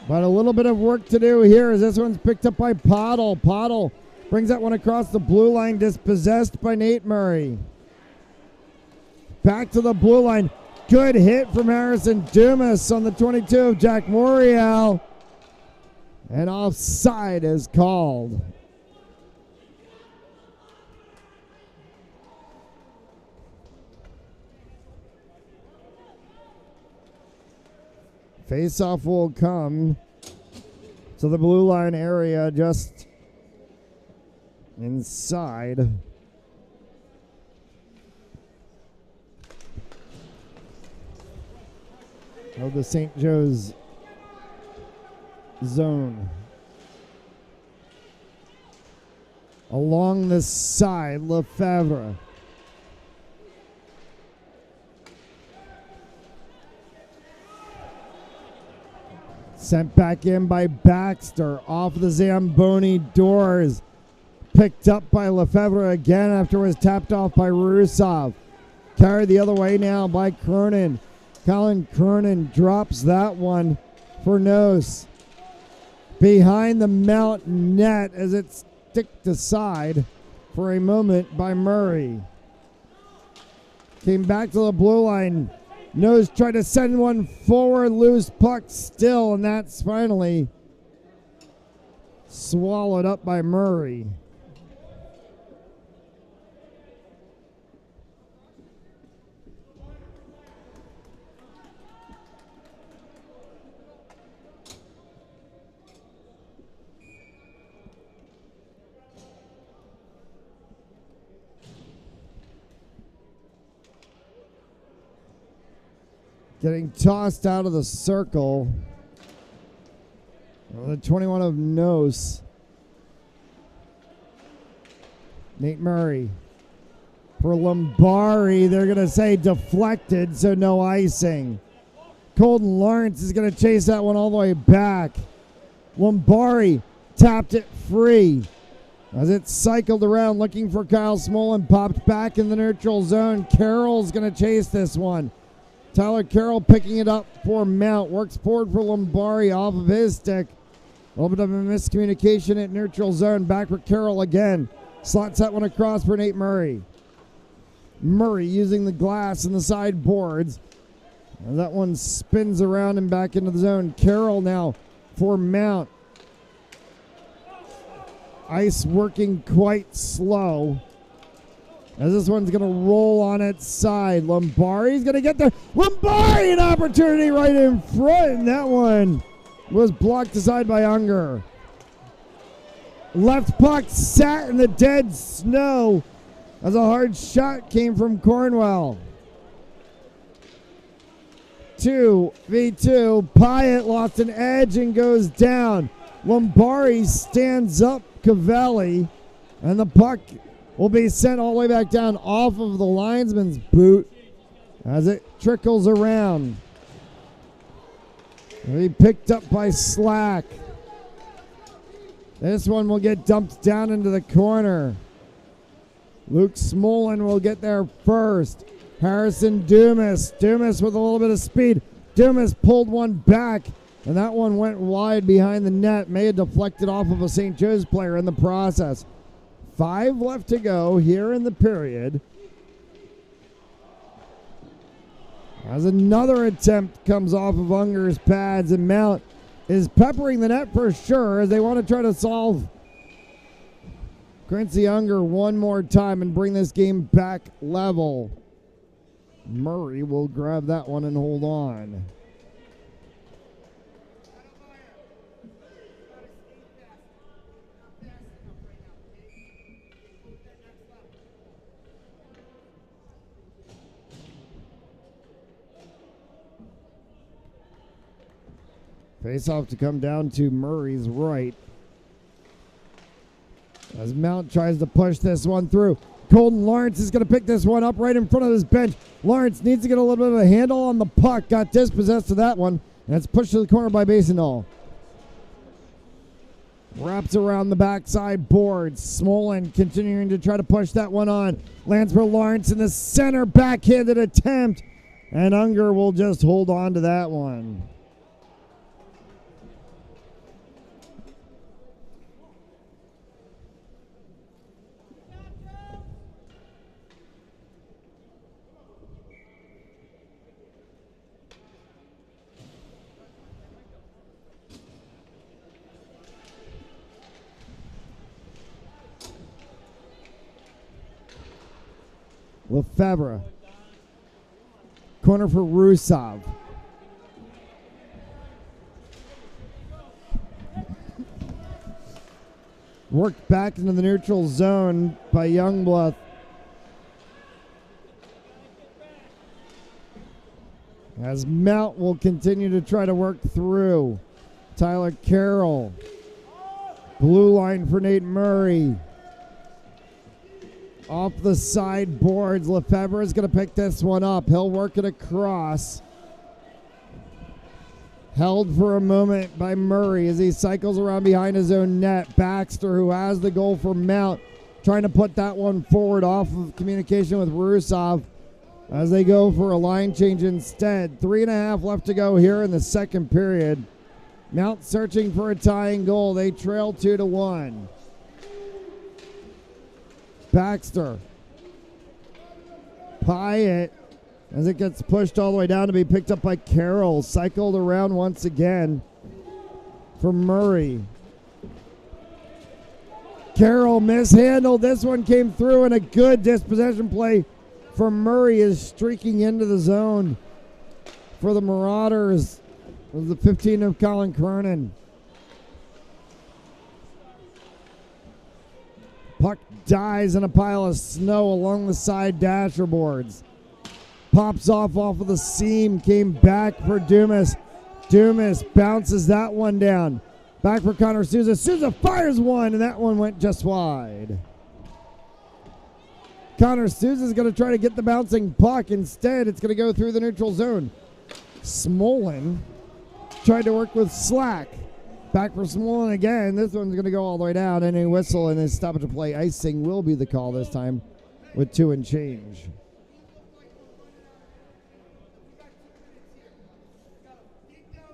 But a little bit of work to do here as this one's picked up by Pottle. Pottle brings that one across the blue line, dispossessed by Nate Murray. Back to the blue line. Good hit from Harrison Dumas on the 22 of Jack Morial. And offside is called. Face-off will come to the blue line area just inside. Of the St. Joe's zone. Along the side, Lefebvre. Sent back in by Baxter. Off the Zamboni doors. Picked up by Lefebvre again after it was tapped off by Rusov. Carried the other way now by Cronin. Colin Cronin drops that one for Nose. Behind the Mount net as it's sticked aside for a moment by Murray. Came back to the blue line. Nose tried to send one forward, loose puck still, and that's finally swallowed up by Murray. Getting tossed out of the circle. The 21 of Nose. Nate Murray. For Lombari, they're going to say deflected, so no icing. Colton Lawrence is going to chase that one all the way back. Lombari tapped it free. As it cycled around looking for Kyle Smolin, popped back in the neutral zone. Carroll's going to chase this one. Tyler Carroll picking it up for Mount. Works forward for Lombari off of his stick. A little bit of a miscommunication at neutral zone. Back for Carroll again. Slots that one across for Nate Murray. Murray using the glass and the sideboards. And that one spins around and back into the zone. Carroll now for Mount. Ice working quite slow. As this one's going to roll on its side. Lombari's going to get there. Lombari, an opportunity right in front. And that one was blocked aside by Unger. Left puck sat in the dead snow as a hard shot came from Cornwell. 2v2. Pyatt lost an edge and goes down. Lombari stands up Cavelli. And the puck will be sent all the way back down off of the linesman's boot as it trickles around. It'll be picked up by Slack. This one will get dumped down into the corner. Luke Smolin will get there first. Harrison Dumas. Dumas with a little bit of speed. Dumas pulled one back, and that one went wide behind the net. May have deflected off of a St. Joe's player in the process. 5 left to go here in the period. As another attempt comes off of Unger's pads, and Mount is peppering the net for sure as they want to try to solve Quincy Unger one more time and bring this game back level. Murray will grab that one and hold on. Face-off to come down to Murray's right. As Mount tries to push this one through. Colton Lawrence is going to pick this one up right in front of his bench. Lawrence needs to get a little bit of a handle on the puck. Got dispossessed of that one. And it's pushed to the corner by Basinall. Wraps around the backside boards. Smolin continuing to try to push that one on. Lands for Lawrence in the center. Backhanded attempt. And Unger will just hold on to that one. Lefebvre. Corner for Rusov. Worked back into the neutral zone by Youngblood. As Mount will continue to try to work through. Tyler Carroll. Blue line for Nate Murray. Off the side boards, Lefebvre is going to pick this one up. He'll work it across. Held for a moment by Murray as he cycles around behind his own net. Baxter, who has the goal for Mount, trying to put that one forward off of communication with Rusov as they go for a line change instead. 3.5 left to go here in the second period. Mount searching for a tying goal. They trail 2-1. Baxter. Pyatt as it gets pushed all the way down to be picked up by Carroll. Cycled around once again for Murray. Carroll mishandled. This one came through and a good dispossession play for Murray is streaking into the zone for the Marauders. It was the 15 of Colin Cronin. Puck dies in a pile of snow along the side dasher boards. Pops off of the seam, came back for Dumas. Dumas bounces that one down. Back for Connor Souza. Souza fires one, and that one went just wide. Connor Souza is going to try to get the bouncing puck. Instead, it's going to go through the neutral zone. Smolin tried to work with Slack. Back for Smolin again. This one's going to go all the way down. And a whistle and a stoppage of play. Icing will be the call this time with 2 and change.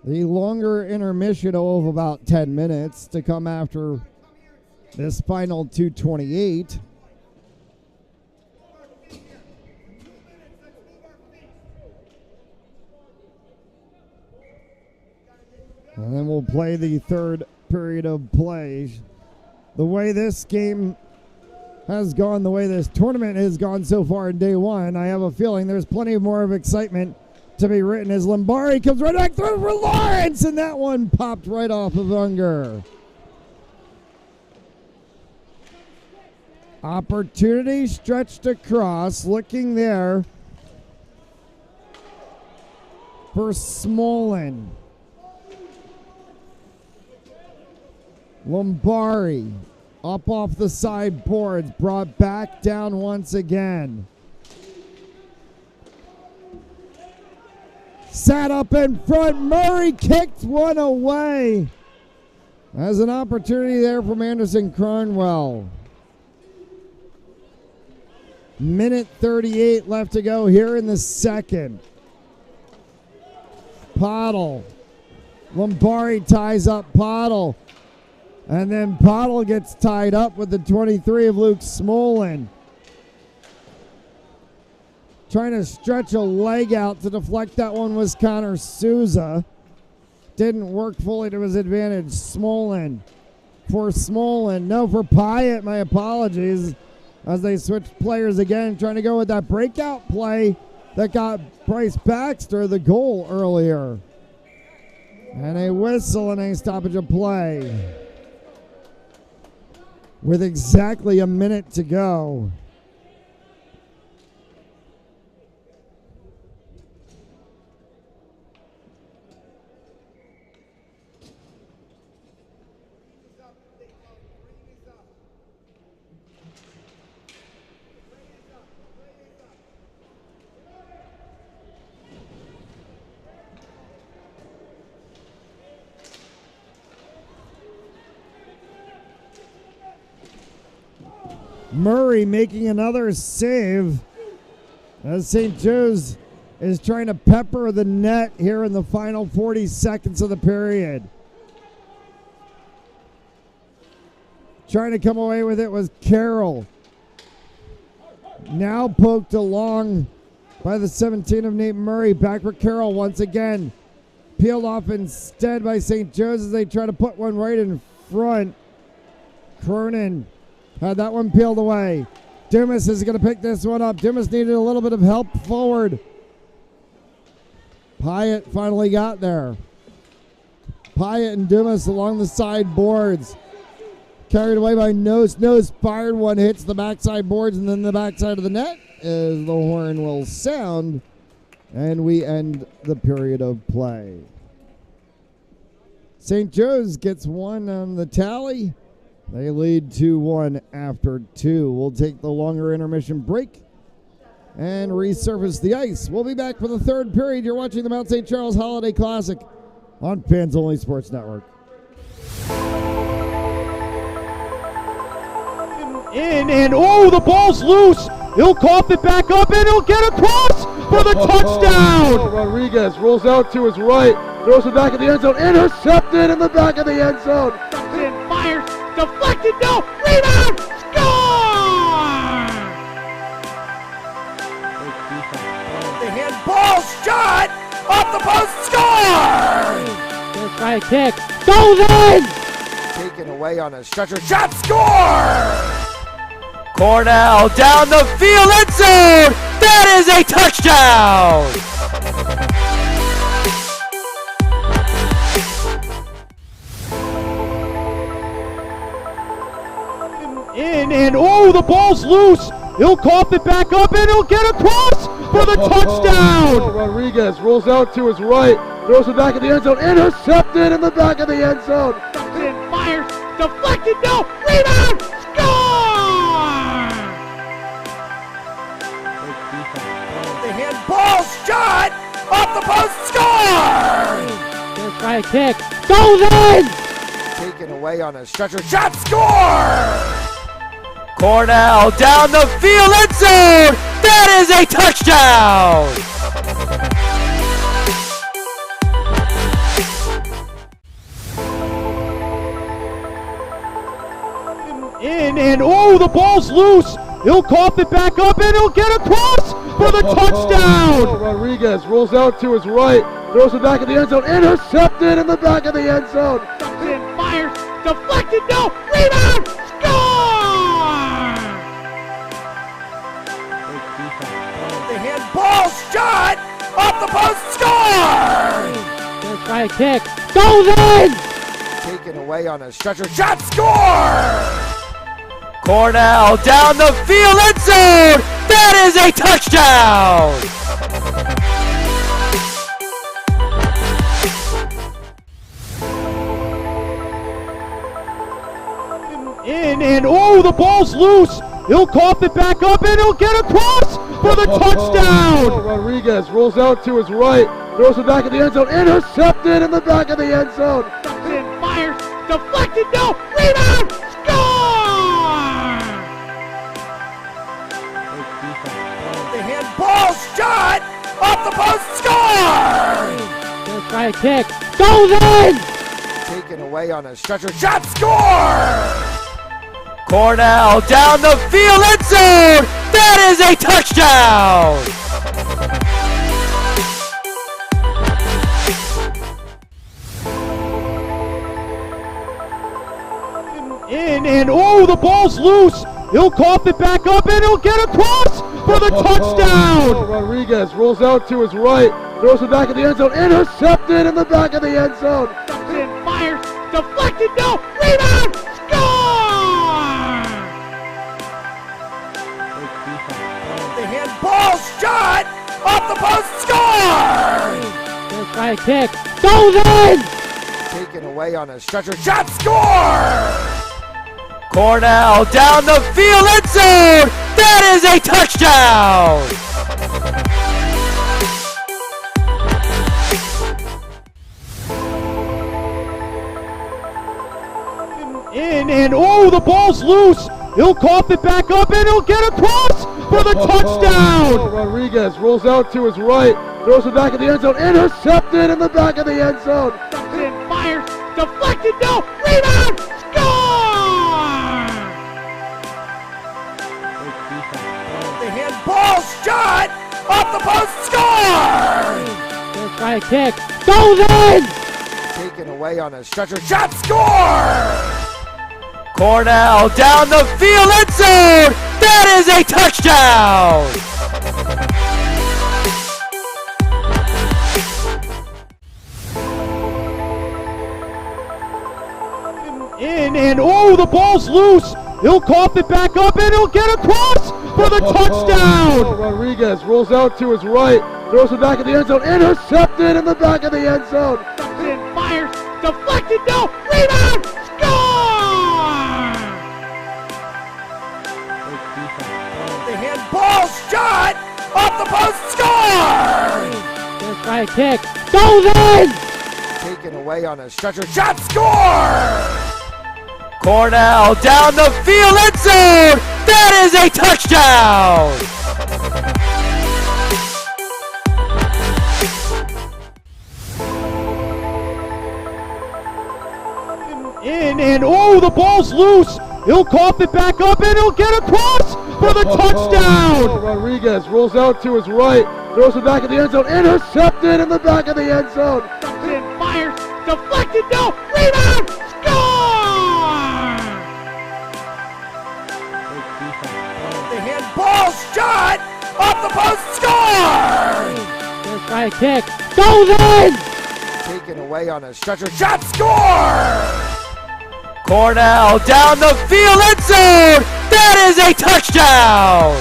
The longer intermission of about 10 minutes to come after this final 2:28. And then we'll play the third period of play. The way this game has gone, the way this tournament has gone so far in day one, I have a feeling there's plenty more of excitement to be written as Lombardi comes right back through for Lawrence, and that one popped right off of Unger. Opportunity stretched across, looking there for Smolin. Lombardi up off the side boards, brought back down once again. Sat up in front, Murray kicked one away. As an opportunity there from Anderson Cronwell. Minute 38 left to go here in the second. Pottle. Lombardi ties up Pottle. And then Pottle gets tied up with the 23 of Luke Smolin. Trying to stretch a leg out to deflect that one was Connor Souza. Didn't work fully to his advantage. Smolin for Smolin. No, for Pyatt, my apologies. As they switch players again, trying to go with that breakout play that got Bryce Baxter the goal earlier. And a whistle and a stoppage of play. With exactly a minute to go. Murray making another save as St. Joe's is trying to pepper the net here in the final 40 seconds of the period. Trying to come away with it was Carroll. Now poked along by the 17 of Nate Murray. Back for Carroll once again. Peeled off instead by St. Joe's as they try to put one right in front. Cronin had that one peeled away. Dumas is going to pick this one up. Dumas needed a little bit of help forward. Pyatt finally got there. Pyatt and Dumas along the side boards. Carried away by Nose. Nose fired one, hits the backside boards and then the backside of the net as the horn will sound. And we end the period of play. St. Joe's gets one on the tally. They lead 2-1 after 2. We'll take the longer intermission break and resurface the ice. We'll be back for the third period. You're watching the Mount St. Charles Holiday Classic on Fans Only Sports Network. In, and oh, the ball's loose. He'll cough it back up, and he'll get across for the touchdown. Rodriguez rolls out to his right, throws it back in the end zone, intercepted in the back of the end zone. And fires, deflected, no, rebound, score! The handball shot off the post, score! Gonna try a kick, goes in! Taken away on a stretcher, shot, score! Cornell down the field, end zone! That is a touchdown! In, and oh, the ball's loose. He'll cough it back up, and he'll get across for the touchdown. Rodriguez rolls out to his right, throws it back in the end zone, intercepted in the back of the end zone. And fires, deflected, no, rebound, score! The handball shot off the post, score! Gonna try a kick, goes in! Taken away on a stretcher, shot, score! Cornell down the field, end zone! That is a touchdown! In, and oh, the ball's loose. He'll cough it back up, and he'll get across for the touchdown. Rodriguez rolls out to his right, throws it back in the end zone, intercepted in the back of the end zone. And fires, deflected, no, rebound, score! The handball shot off the post, score! Gonna try a kick, goes in! Taken away on a stretcher, shot, score! Cornell down the field, end zone! That is a touchdown! In, and oh, the ball's loose. He'll cough it back up, and he'll get across for the touchdown. Rodriguez rolls out to his right, throws it back in the end zone, intercepted in the back of the end zone. And fires, deflected, no, rebound, score! The handball shot off the post, score! Gonna try a kick, goes in! Taken away on a stretcher, shot, score! Cornell down the field, end zone! That is a touchdown! In, and oh, the ball's loose. He'll cough it back up, and he'll get across for the touchdown. Rodriguez rolls out to his right, throws it back in the end zone, intercepted in the back of the end zone. And fires, deflected, no, rebound, score! The handball shot off the post, score! Gonna try a kick, goes in! Taken away on a stretcher, shot, score! Cornell down the field, end zone! That is a touchdown! In, and oh, the ball's loose. He'll cough it back up and he'll get across for the touchdown. Rodriguez rolls out to his right, throws it back in the end zone, intercepted in the back of the end zone. And fires, deflected, no, rebound, score! The handball shot off the post, score! Gonna try a kick, goes in! Taken away on a stretcher, shot, score! Cornell down the field, end zone! That is a touchdown! In and oh, the ball's loose. He'll cough it back up and he'll get across for the touchdown. Rodriguez rolls out to his right, throws it back in the end zone, intercepted in the back of the end zone. And fires, deflected, no, rebound, score! The handball shot off the post, score! Gonna try a kick, goes in! Taken away on a stretcher, shot, score! Cornell down the field, end zone! That is a touchdown! In and oh, the ball's loose. He'll cough it back up and he'll get across for the touchdown. Rodriguez rolls out to his right, throws it back in the end zone, intercepted in the back of the end zone. And fires, deflected, no, rebound, score! The handball shot off the post, score! Gonna try a kick, goes in! Taken away on a stretcher, shot, score! Cornell down the field, end zone! That is a touchdown!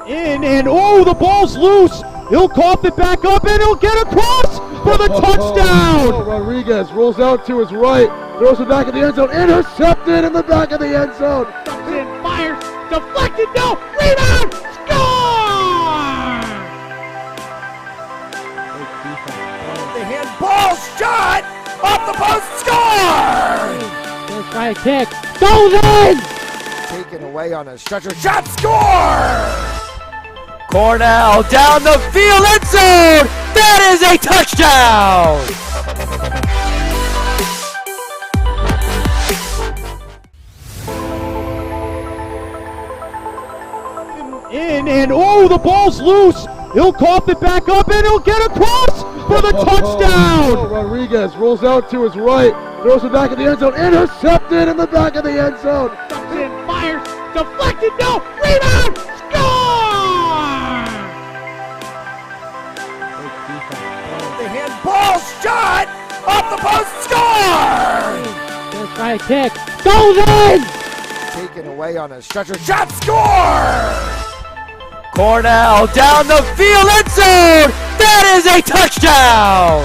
In and oh, the ball's loose. He'll cough it back up and he'll get across for the touchdown. Rodriguez rolls out to his right, throws it back in the end zone, intercepted in the back of the end zone. And fires, deflected, no, rebound, score! The handball shot off the post, score! Gonna try a kick, goes in! Taken away on a stretcher, shot, score! Cornell down the field, end zone! That is a touchdown! In and oh, the ball's loose. He'll cough it back up and he'll get across for the touchdown. Rodriguez rolls out to his right, throws it back in the end zone, intercepted in the back of the end zone. And fires, deflected, no, rebound, score! The handball shot off the post, score! Gonna try a kick, goes in! Taken away on a stretcher, shot, score! Cornell down the field, end zone! That is a touchdown!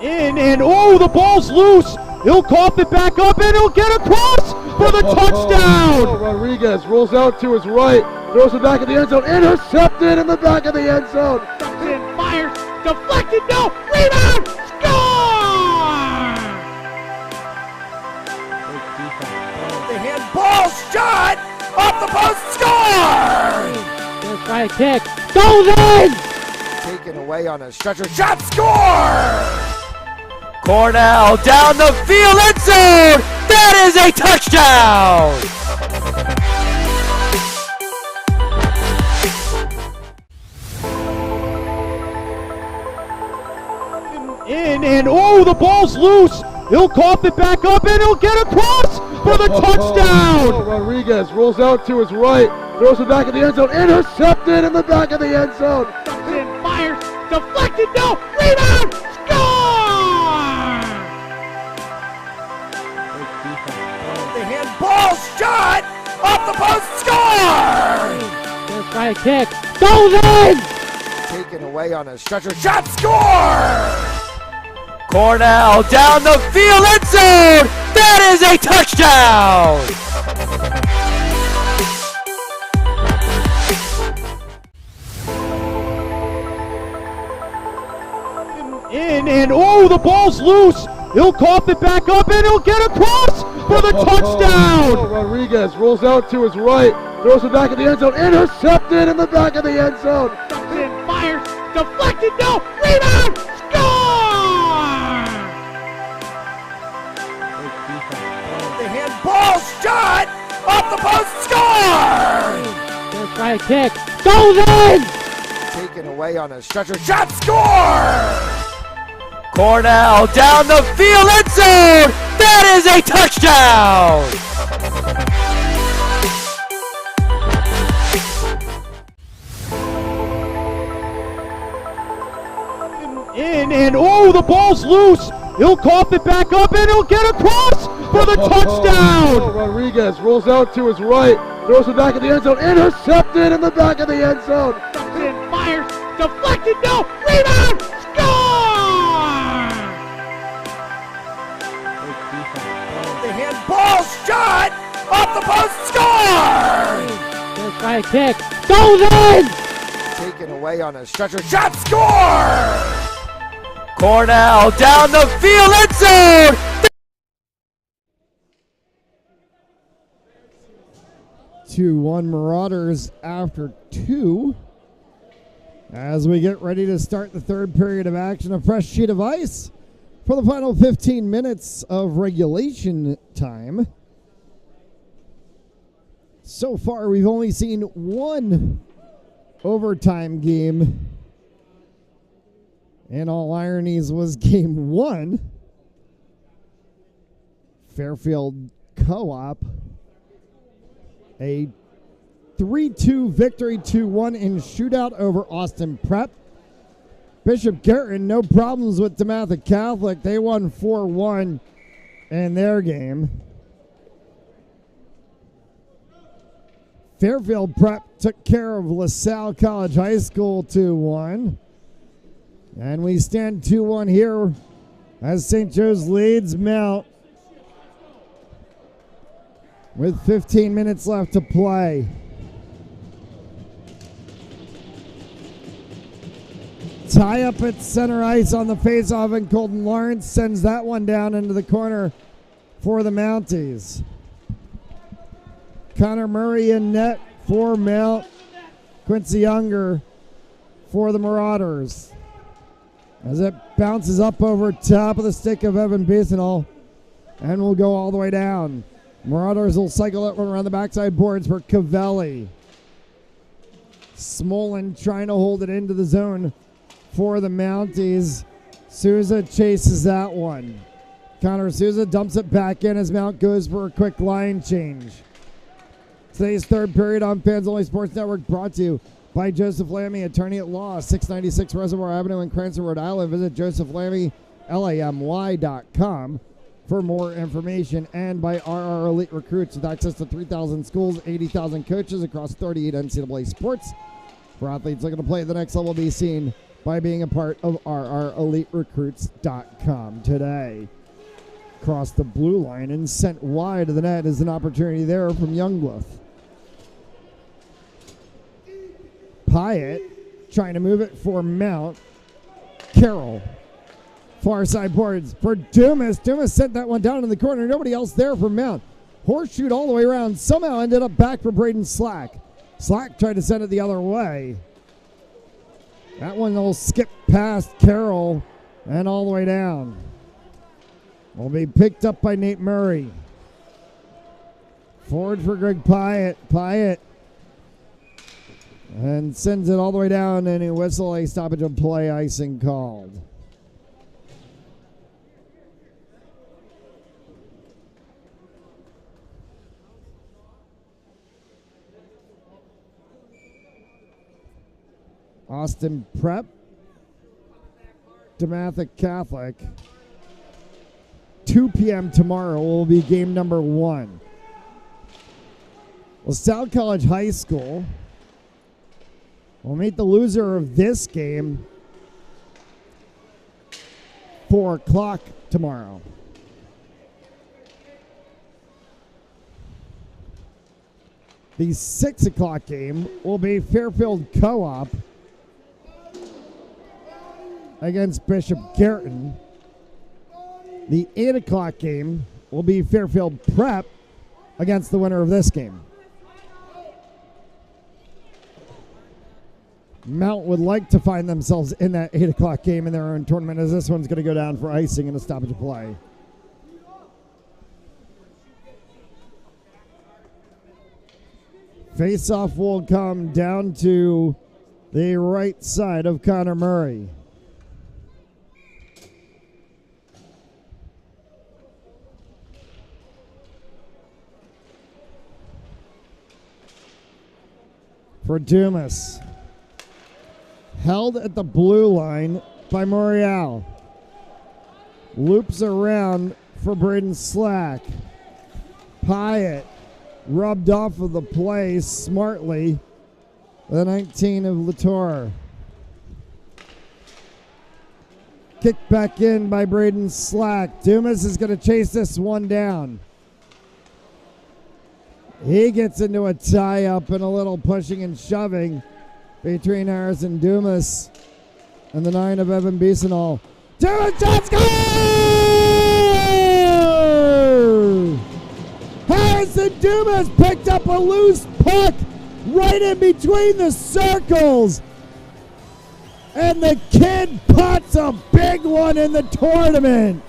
In and oh, the ball's loose. He'll cough it back up and he'll get across for the touchdown. Rodriguez rolls out to his right, throws it back in the end zone, intercepted in the back of the end zone. And fires, deflected, no, rebound, score! The handball shot off the post, score! Gonna try a kick, goes in! Taken away on a stretcher, shot, score! Cornell down the field, end zone! That is a touchdown! In and oh, the ball's loose. He'll cough it back up and he'll get across for the touchdown. Rodriguez rolls out to his right, throws it back in the end zone, intercepted in the back of the end zone. And fires, deflected, no, rebound, score! The handball shot off the post, score! Gonna try a kick, goes in! Taken away on a stretcher, shot, score! Cornell down the field, end zone! That is a touchdown! And oh, the ball's loose. He'll cough it back up and he'll get across for the touchdown. Rodriguez rolls out to his right, throws it back in the end zone, intercepted in the back of the end zone. And fires, deflected, no, rebound, score! The handball shot off the post, score! Let's try a kick, goes in! Taken away on a stretcher shot, score! Cornell down the field, end zone! That is a touchdown! And oh, the ball's loose. He'll cough it back up and he'll get across for the touchdown. Rodriguez rolls out to his right, throws it back in the end zone, intercepted in the back of the end zone. And fires, deflected, no, rebound, score! The handball shot off the post, score! Let's try a kick, goes in! Taken away on a stretcher shot, score! Cornell down the field, end zone! 2-1 Marauders after 2. As we get ready to start the third period of action, a fresh sheet of ice for the final 15 minutes of regulation time. So far, we've only seen one overtime game. In all ironies, was game 1. Fairfield Co-op. A 3-2 victory, 2-1 in shootout over Austin Prep. Bishop Garrett, no problems with DeMatha Catholic. They won 4-1 in their game. Fairfield Prep took care of LaSalle College High School 2-1. And we stand 2-1 here as St. Joe's leads Mount with 15 minutes left to play. Tie up at center ice on the faceoff, and Colton Lawrence sends that one down into the corner for the Mounties. Connor Murray in net for Mount. Quincy Younger for the Marauders. As it bounces up over top of the stick of Evan Beesenall and will go all the way down. Marauders will cycle that one around the backside boards for Cavelli. Smolin trying to hold it into the zone for the Mounties. Souza chases that one. Connor Souza dumps it back in as Mount goes for a quick line change. Today's third period on Fans Only Sports Network brought to you by Joseph Lammy, attorney at law, 696 Reservoir Avenue in Cranston, Rhode Island. Visit josephlammy.com for more information, and by RR Elite Recruits with access to 3,000 schools, 80,000 coaches across 38 NCAA sports. For athletes looking to play at the next level, be seen by being a part of RREliteRecruits.com today. Cross the blue line and sent wide of the net is an opportunity there from Youngblood. Pyatt trying to move it for Mount. Carroll. Far side boards for Dumas. Dumas sent that one down in the corner. Nobody else there for Mount. Horseshoe all the way around. Somehow ended up back for Braden Slack. Slack tried to send it the other way. That one will skip past Carroll and all the way down. Will be picked up by Nate Murray. Forward for Greg Pyatt. Pyatt. And sends it all the way down, and a whistle, a stoppage of play, icing called. Austin Prep, DeMatha Catholic. 2 p.m. tomorrow will be game number 1. LaSalle College High School will meet the loser of this game 4 o'clock tomorrow. The 6 o'clock game will be Fairfield Co-op against Bishop Garrison. The 8 o'clock game will be Fairfield Prep against the winner of this game. Mount would like to find themselves in that 8 o'clock game in their own tournament, as this one's going to go down for icing and a stoppage of play. Face-off will come down to the right side of Connor Murray. For Dumas. Held at the blue line by Morial. Loops around for Braden Slack. Pyatt rubbed off of the play smartly. The 19 of Latour. Kicked back in by Braden Slack. Dumas is going to chase this one down. He gets into a tie-up and a little pushing and shoving between Harrison Dumas and the 9 of Evan Bisonal. Dumas just score! Harrison Dumas picked up a loose puck right in between the circles. And the kid puts a big one in the tournament.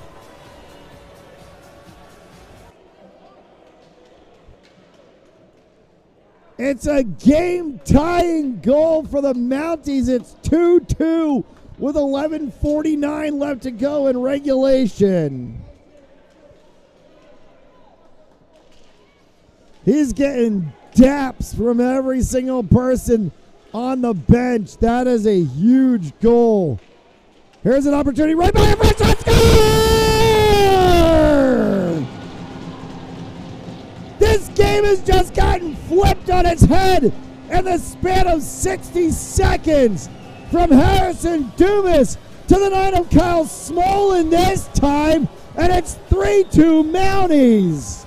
It's a game-tying goal for the Mounties. It's 2-2 with 11:49 left to go in regulation. He's getting daps from every single person on the bench. That is a huge goal. Here's an opportunity right by a first shot. Score! This game has just gotten flipped on its head in the span of 60 seconds. From Harrison Dumas to the 9 of Kyle Smolin this time, and it's 3-2 Mounties.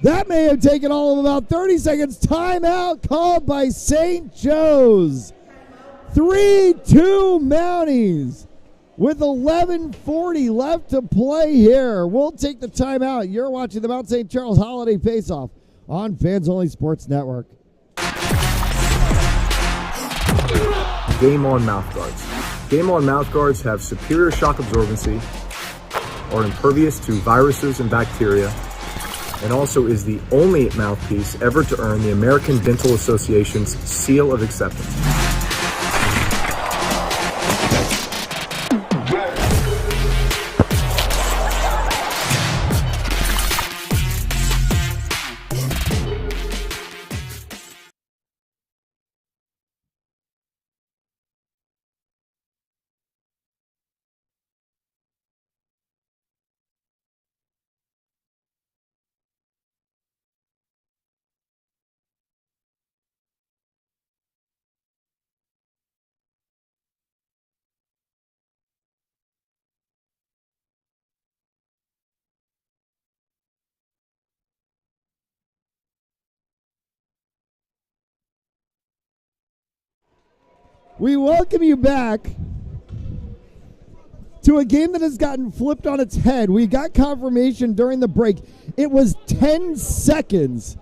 That may have taken all of about 30 seconds. Timeout called by St. Joe's. 3-2 Mounties. With 11:40 left to play here. We'll take the timeout. You're watching the Mount St. Charles Holiday Faceoff on Fans Only Sports Network. Game On mouthguards. Game On mouthguards have superior shock absorbency, are impervious to viruses and bacteria, and also is the only mouthpiece ever to earn the American Dental Association's seal of acceptance. We welcome you back to a game that has gotten flipped on its head. We got confirmation during the break. It was 10 seconds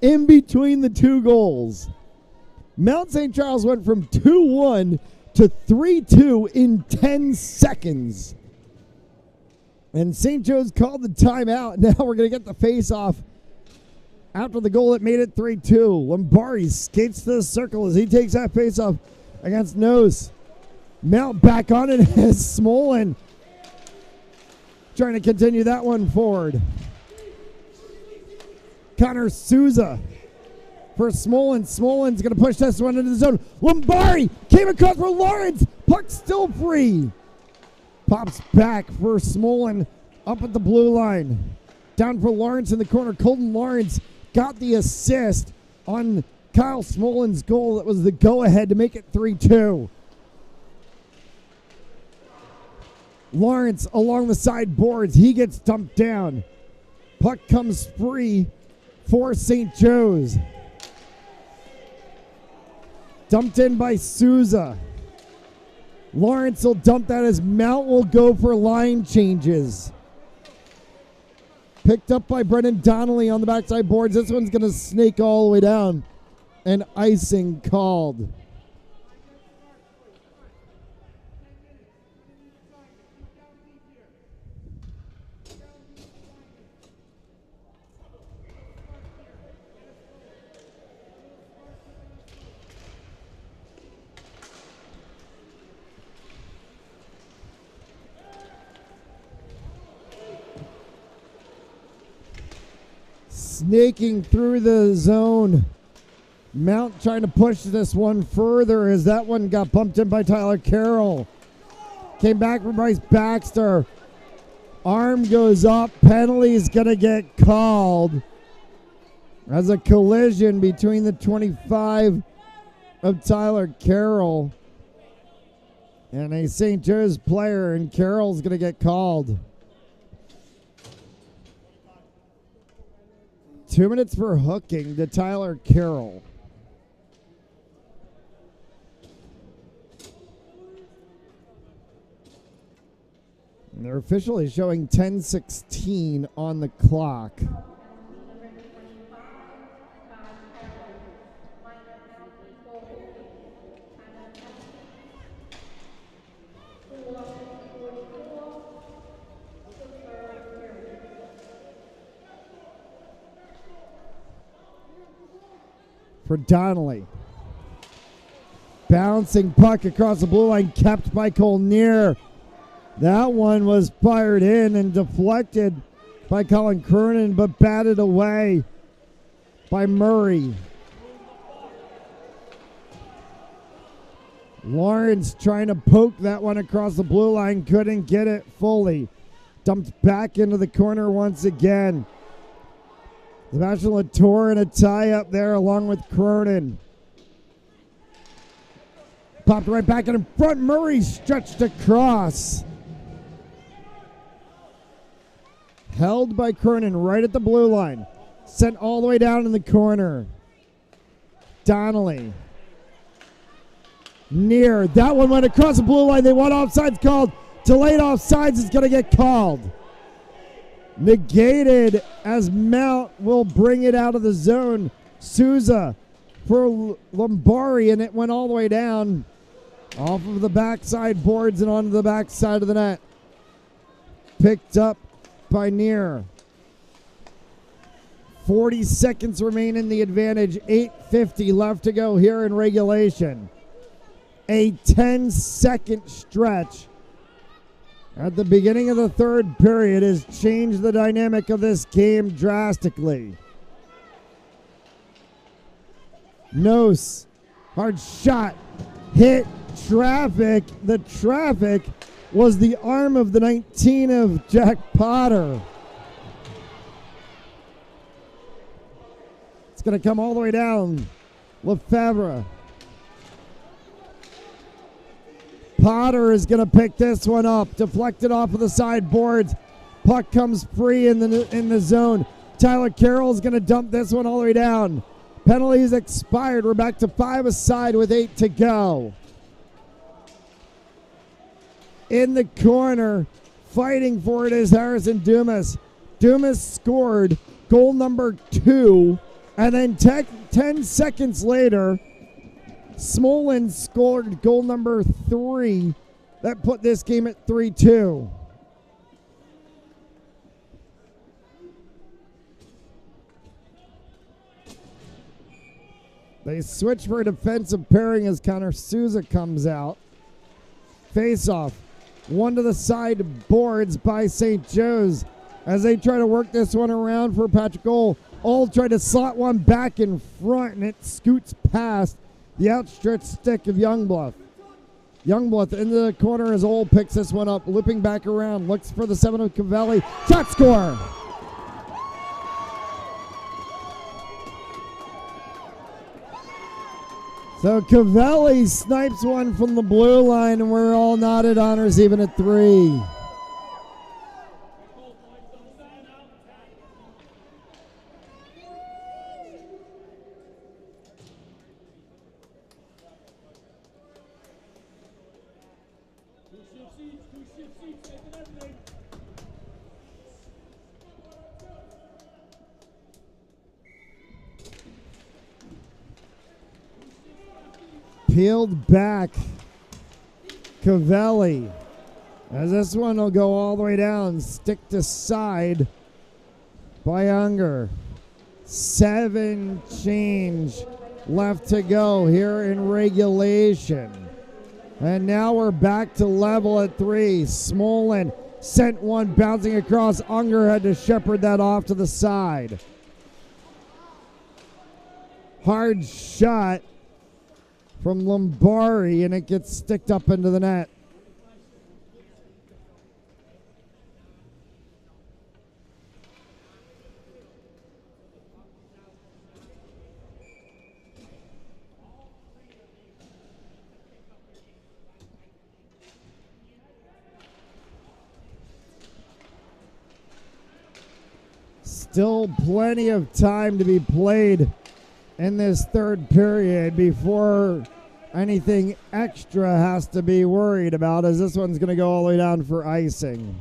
in between the two goals. Mount St. Charles went from 2-1 to 3-2 in 10 seconds. And St. Joe's called the timeout. Now we're going to get the face-off after the goal that made it 3-2. Lombardi skates to the circle as he takes that face-off against Nose. Mount back on it as Smolin trying to continue that one forward. Connor Souza for Smolin. Smolin's going to push this one into the zone. Lombardi came across for Lawrence. Puck still free. Pops back for Smolin up at the blue line. Down for Lawrence in the corner. Colton Lawrence got the assist on Kyle Smolin's goal. That was the go-ahead to make it 3-2. Lawrence along the side boards. He gets dumped down. Puck comes free for St. Joe's. Dumped in by Souza. Lawrence will dump that as Mount will go for line changes. Picked up by Brendan Donnelly on the backside boards. This one's going to snake all the way down. And icing called. Snaking through the zone. Mount trying to push this one further as that one got bumped in by Tyler Carroll. Came back from Bryce Baxter. Arm goes up. Penalty is going to get called as a collision between the 25 of Tyler Carroll and a St. Joe's player, and Carroll's going to get called. 2 minutes for hooking to Tyler Carroll. And they're officially showing 10:16 on the clock. For Donnelly. Bouncing puck across the blue line, kept by Colnier. That one was fired in and deflected by Colin Kernan, but batted away by Murray. Lawrence trying to poke that one across the blue line, couldn't get it fully. Dumped back into the corner once again. Sebastian Latour in a tie up there along with Cronin. Popped right back in front. Murray stretched across. Held by Cronin right at the blue line. Sent all the way down in the corner. Donnelly. Near. That one went across the blue line. They want offsides called. Delayed offsides is going to get called. Negated as Mount will bring it out of the zone. Souza for Lombari, and it went all the way down off of the backside boards and onto the backside of the net. Picked up by Near. 40 seconds remain in the advantage. 8:50 left to go here in regulation. A 10-second stretch at the beginning of the third period has changed the dynamic of this game drastically. Nose, hard shot, hit traffic. The traffic was the arm of the 19 of Jack Potter. It's going to come all the way down. Lefebvre. Potter is going to pick this one up. Deflected off of the sideboards. Puck comes free in the zone. Tyler Carroll is going to dump this one all the way down. Penalties expired. We're back to 5 aside with 8 to go. In the corner, fighting for it is Harrison Dumas. Dumas scored goal number 2, and then 10 seconds later, Smolin scored goal number 3 that put this game at 3-2. They switch for a defensive pairing as Connor Souza comes out. Face-off. One to the side boards by St. Joe's as they try to work this one around for Patrick Ohl. Ohl tried to slot one back in front, and it scoots past the outstretched stick of Youngblood. Youngblood into the corner as Ohl picks this one up, looping back around, looks for the 7 of Cavelli. Shot score! So Cavelli snipes one from the blue line, and we're all nodded honors even at 3. Peeled back. Cavelli. As this one will go all the way down, stick to side by Unger. 7 change left to go here in regulation. And now we're back to level at 3. Smolin sent one bouncing across. Unger had to shepherd that off to the side. Hard shot from Lombari, and it gets sticked up into the net. Still plenty of time to be played in this third period before anything extra has to be worried about, as this one's going to go all the way down for icing.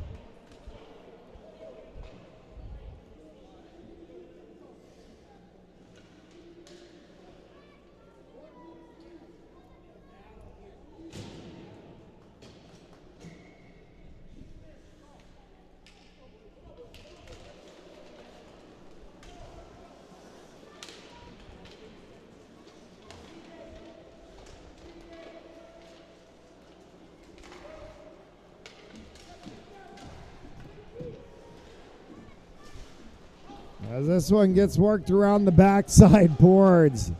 As this one gets worked around the backside boards.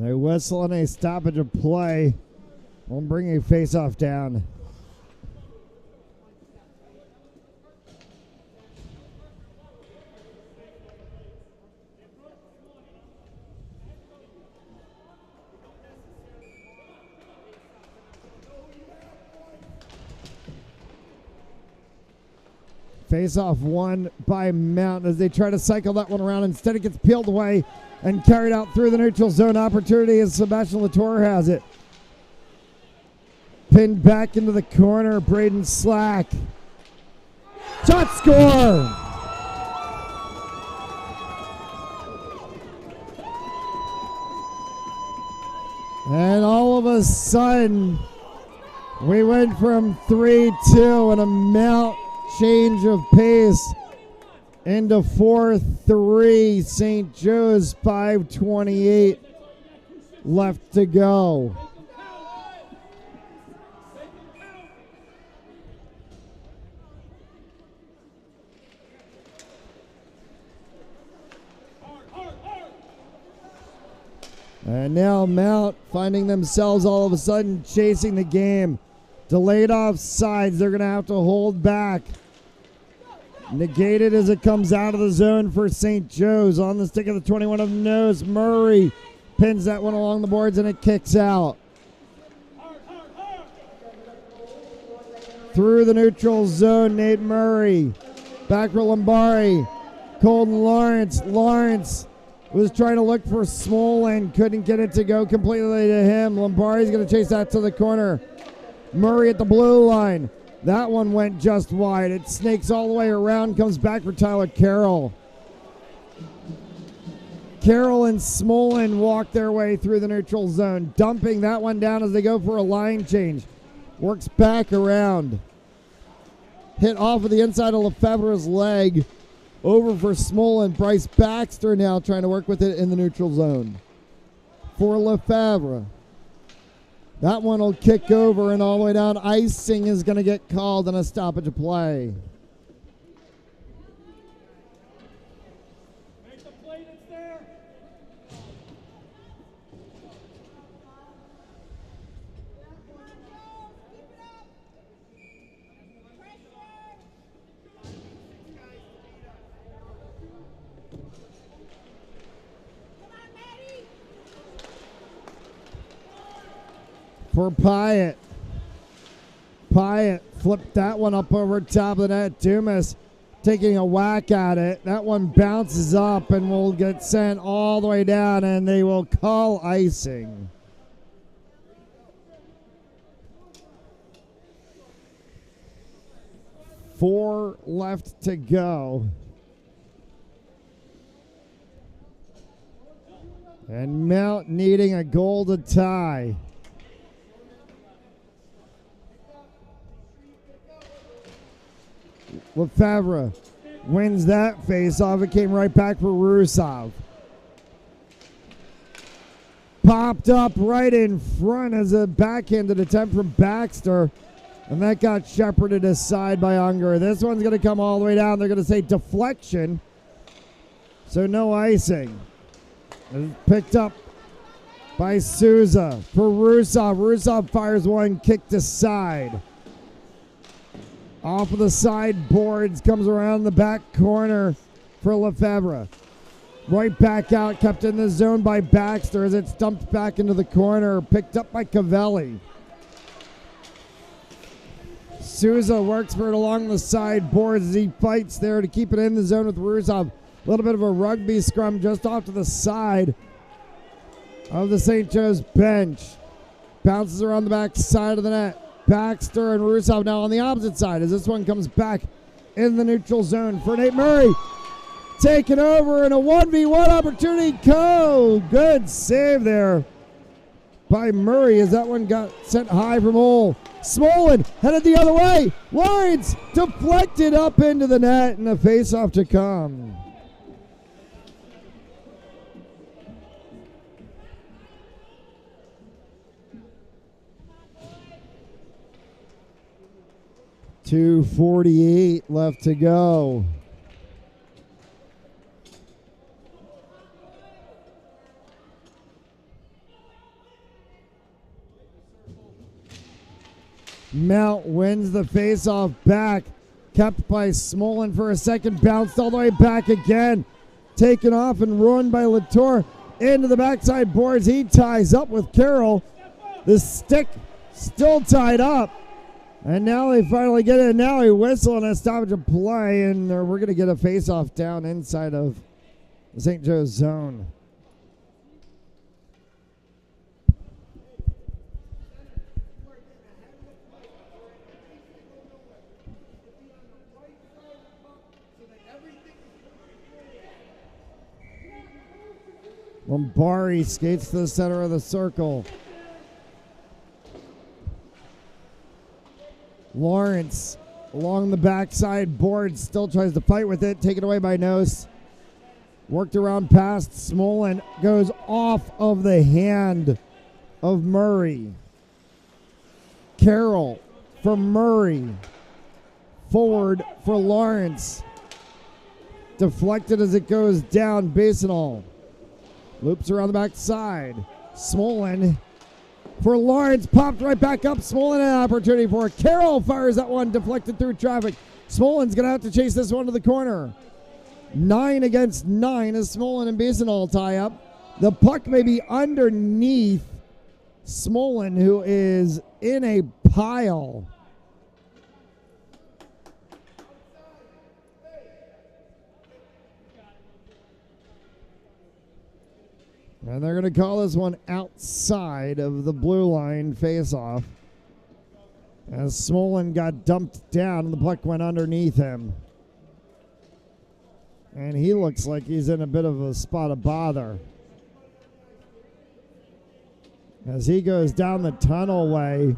They whistle and a stoppage of play. We'll bring a face-off down. Face-off won by Mount as they try to cycle that one around. Instead, it gets peeled away and carried out through the neutral zone. Opportunity as Sebastian Latour has it. Pinned back into the corner, Braden Slack. Shot score! And all of a sudden, we went from 3-2 and a Mount change of pace into 4-3. St. Joe's 5:28 left to go. And now Mount finding themselves all of a sudden chasing the game. Delayed offsides. They're going to have to hold back. Negated as it comes out of the zone for St. Joe's. On the stick of the 21 of nose. Murray pins that one along the boards and it kicks out. Through the neutral zone, Nate Murray. Back for Lombari. Colton Lawrence. Lawrence was trying to look for Smolin. Couldn't get it to go completely to him. Lombari's going to chase that to the corner. Murray at the blue line. That one went just wide. It snakes all the way around, comes back for Tyler Carroll. Carroll and Smolin walk their way through the neutral zone, dumping that one down as they go for a line change. Works back around. Hit off of the inside of Lefebvre's leg. Over for Smolin. Bryce Baxter now trying to work with it in the neutral zone. For Lefebvre. That one will kick over and all the way down. Icing is going to get called on a stoppage of play. For Pyatt. Pyatt flipped that one up over top of the net. Dumas taking a whack at it. That one bounces up and will get sent all the way down, and they will call icing. Four left to go. And Mount needing a goal to tie. Lefebvre wins that face-off. It came right back for Rusov. Popped up right in front as a backhanded attempt from Baxter. And that got shepherded aside by Unger. This one's going to come all the way down. They're going to say deflection. So no icing. It's picked up by Souza for Rusov. Rusov fires one, kicked aside. Off of the sideboards, comes around the back corner for Lefebvre. Right back out, kept in the zone by Baxter as it's dumped back into the corner, picked up by Cavelli. Souza works for it along the sideboards as he fights there to keep it in the zone with Rusov. A little bit of a rugby scrum just off to the side of the St. Joe's bench. Bounces around the back side of the net. Baxter and Rusov now on the opposite side as this one comes back in the neutral zone for Nate Murray. Taken over in a 1v1 opportunity. Good save there by Murray as that one got sent high from Ole. Smolin headed the other way. Lawrence deflected up into the net and a face-off to come. .248 left to go. Mount wins the face-off back. Kept by Smolin for a second. Bounced all the way back again. Taken off and ruined by Latour. Into the backside boards. He ties up with Carroll. The stick still tied up. And now they finally get it. Now he whistled and a stoppage of play. And we're going to get a face-off down inside of the St. Joe's zone. Lombari skates to the center of the circle. Lawrence along the backside board still tries to fight with it. Taken away by Nose. Worked around past Smolin. Goes off of the hand of Murray. Carroll for Murray. Forward for Lawrence. Deflected as it goes down. Basinal. Loops around the backside. Smolin for Lawrence. Popped right back up. Smolin an opportunity for it. Carroll fires that one. Deflected through traffic. Smolin's going to have to chase this one to the corner. 9 against 9 as Smolin and Basinal tie up. The puck may be underneath Smolin, who is in a pile. And they're going to call this one outside of the blue line face-off. As Smolin got dumped down and the puck went underneath him. And he looks like he's in a bit of a spot of bother. As he goes down the tunnel way.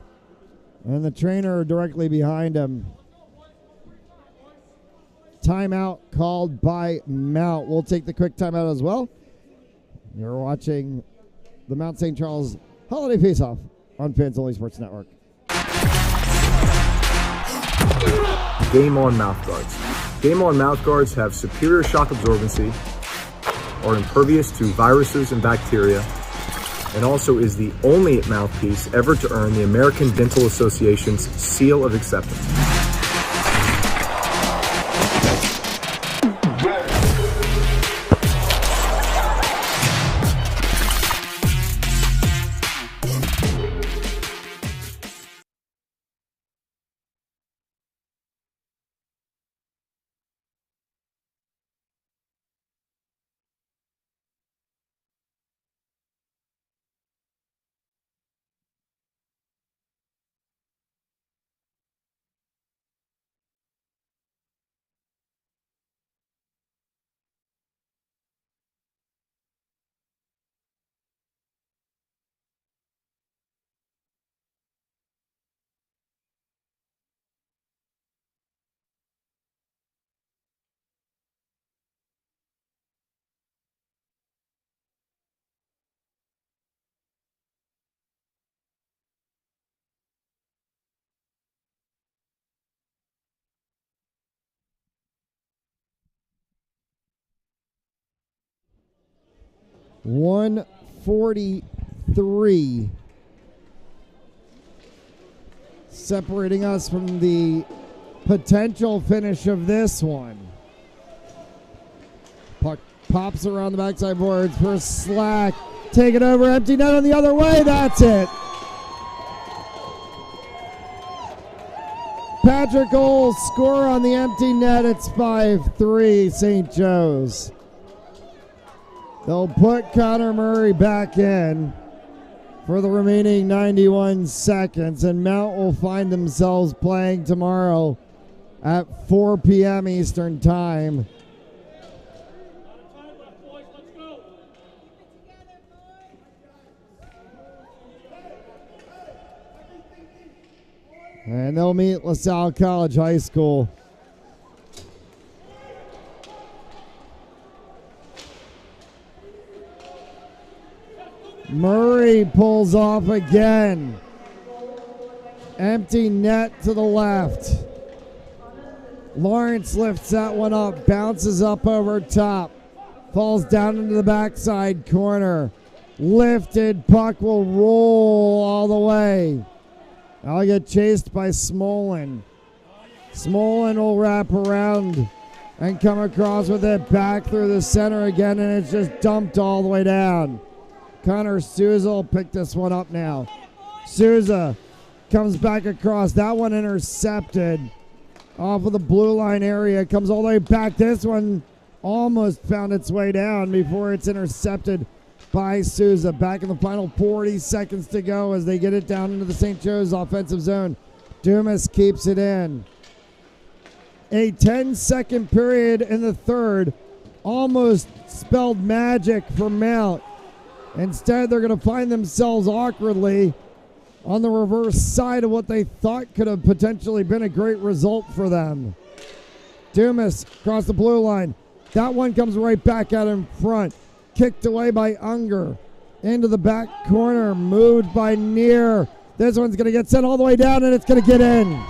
And the trainer directly behind him. Timeout called by Mount. We'll take the quick timeout as well. You're watching the Mount St. Charles Holiday Faceoff on Fans Only Sports Network. Game On mouthguards. Game On mouthguards have superior shock absorbency, are impervious to viruses and bacteria, and also is the only mouthpiece ever to earn the American Dental Association's seal of acceptance. .143 separating us from the potential finish of this one. Puck pops around the backside boards for Slack. Take it over, empty net on the other way. That's it. Patrick Oles score on the empty net. It's 5-3 St. Joe's. They'll put Connor Murray back in for the remaining 91 seconds, and Mount will find themselves playing tomorrow at 4 p.m. Eastern Time. And they'll meet LaSalle College High School. Murray pulls off again. Empty net to the left. Lawrence lifts that one up, bounces up over top, falls down into the backside corner. Lifted, puck will roll all the way. I'll get chased by Smolin. Smolin will wrap around and come across with it back through the center again, and it's just dumped all the way down. Connor Souza will pick this one up now. Souza comes back across. That one intercepted off of the blue line area. Comes all the way back. This one almost found its way down before it's intercepted by Souza. Back in the final 40 seconds to go as they get it down into the St. Joe's offensive zone. Dumas keeps it in. A 10-second period in the third almost spelled magic for Mount. Instead, they're going to find themselves awkwardly on the reverse side of what they thought could have potentially been a great result for them. Dumas across the blue line. That one comes right back out in front. Kicked away by Unger. Into the back corner. Moved by Neer. This one's going to get sent all the way down, and it's going to get in.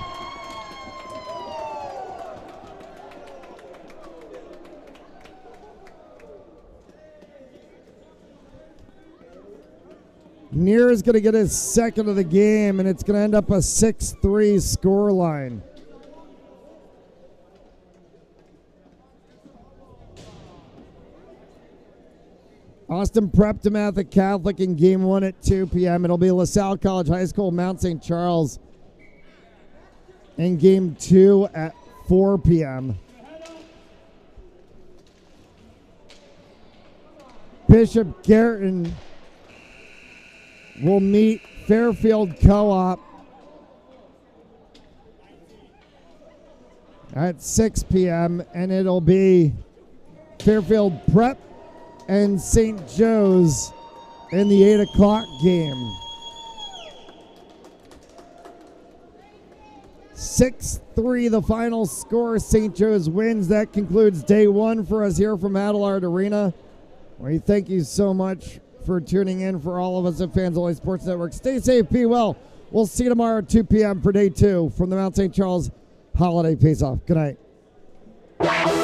Neer is going to get his second of the game, and it's going to end up a 6-3 scoreline. Austin Prep DeMatha Catholic in game 1 at 2 p.m. It'll be LaSalle College High School, Mount St. Charles in game 2 at 4 p.m. Bishop Garrison will meet Fairfield Co-op at 6 p.m. and it'll be Fairfield Prep and St. Joe's in the 8 o'clock game. 6-3 the final score. St. Joe's wins. That concludes day 1 for us here from Adelard Arena. We thank you so much for tuning in. For all of us at Fans Only Sports Network, stay safe, be well. We'll see you tomorrow at 2 p.m. for day 2 from the Mount St. Charles Holiday Face-Off. Good night.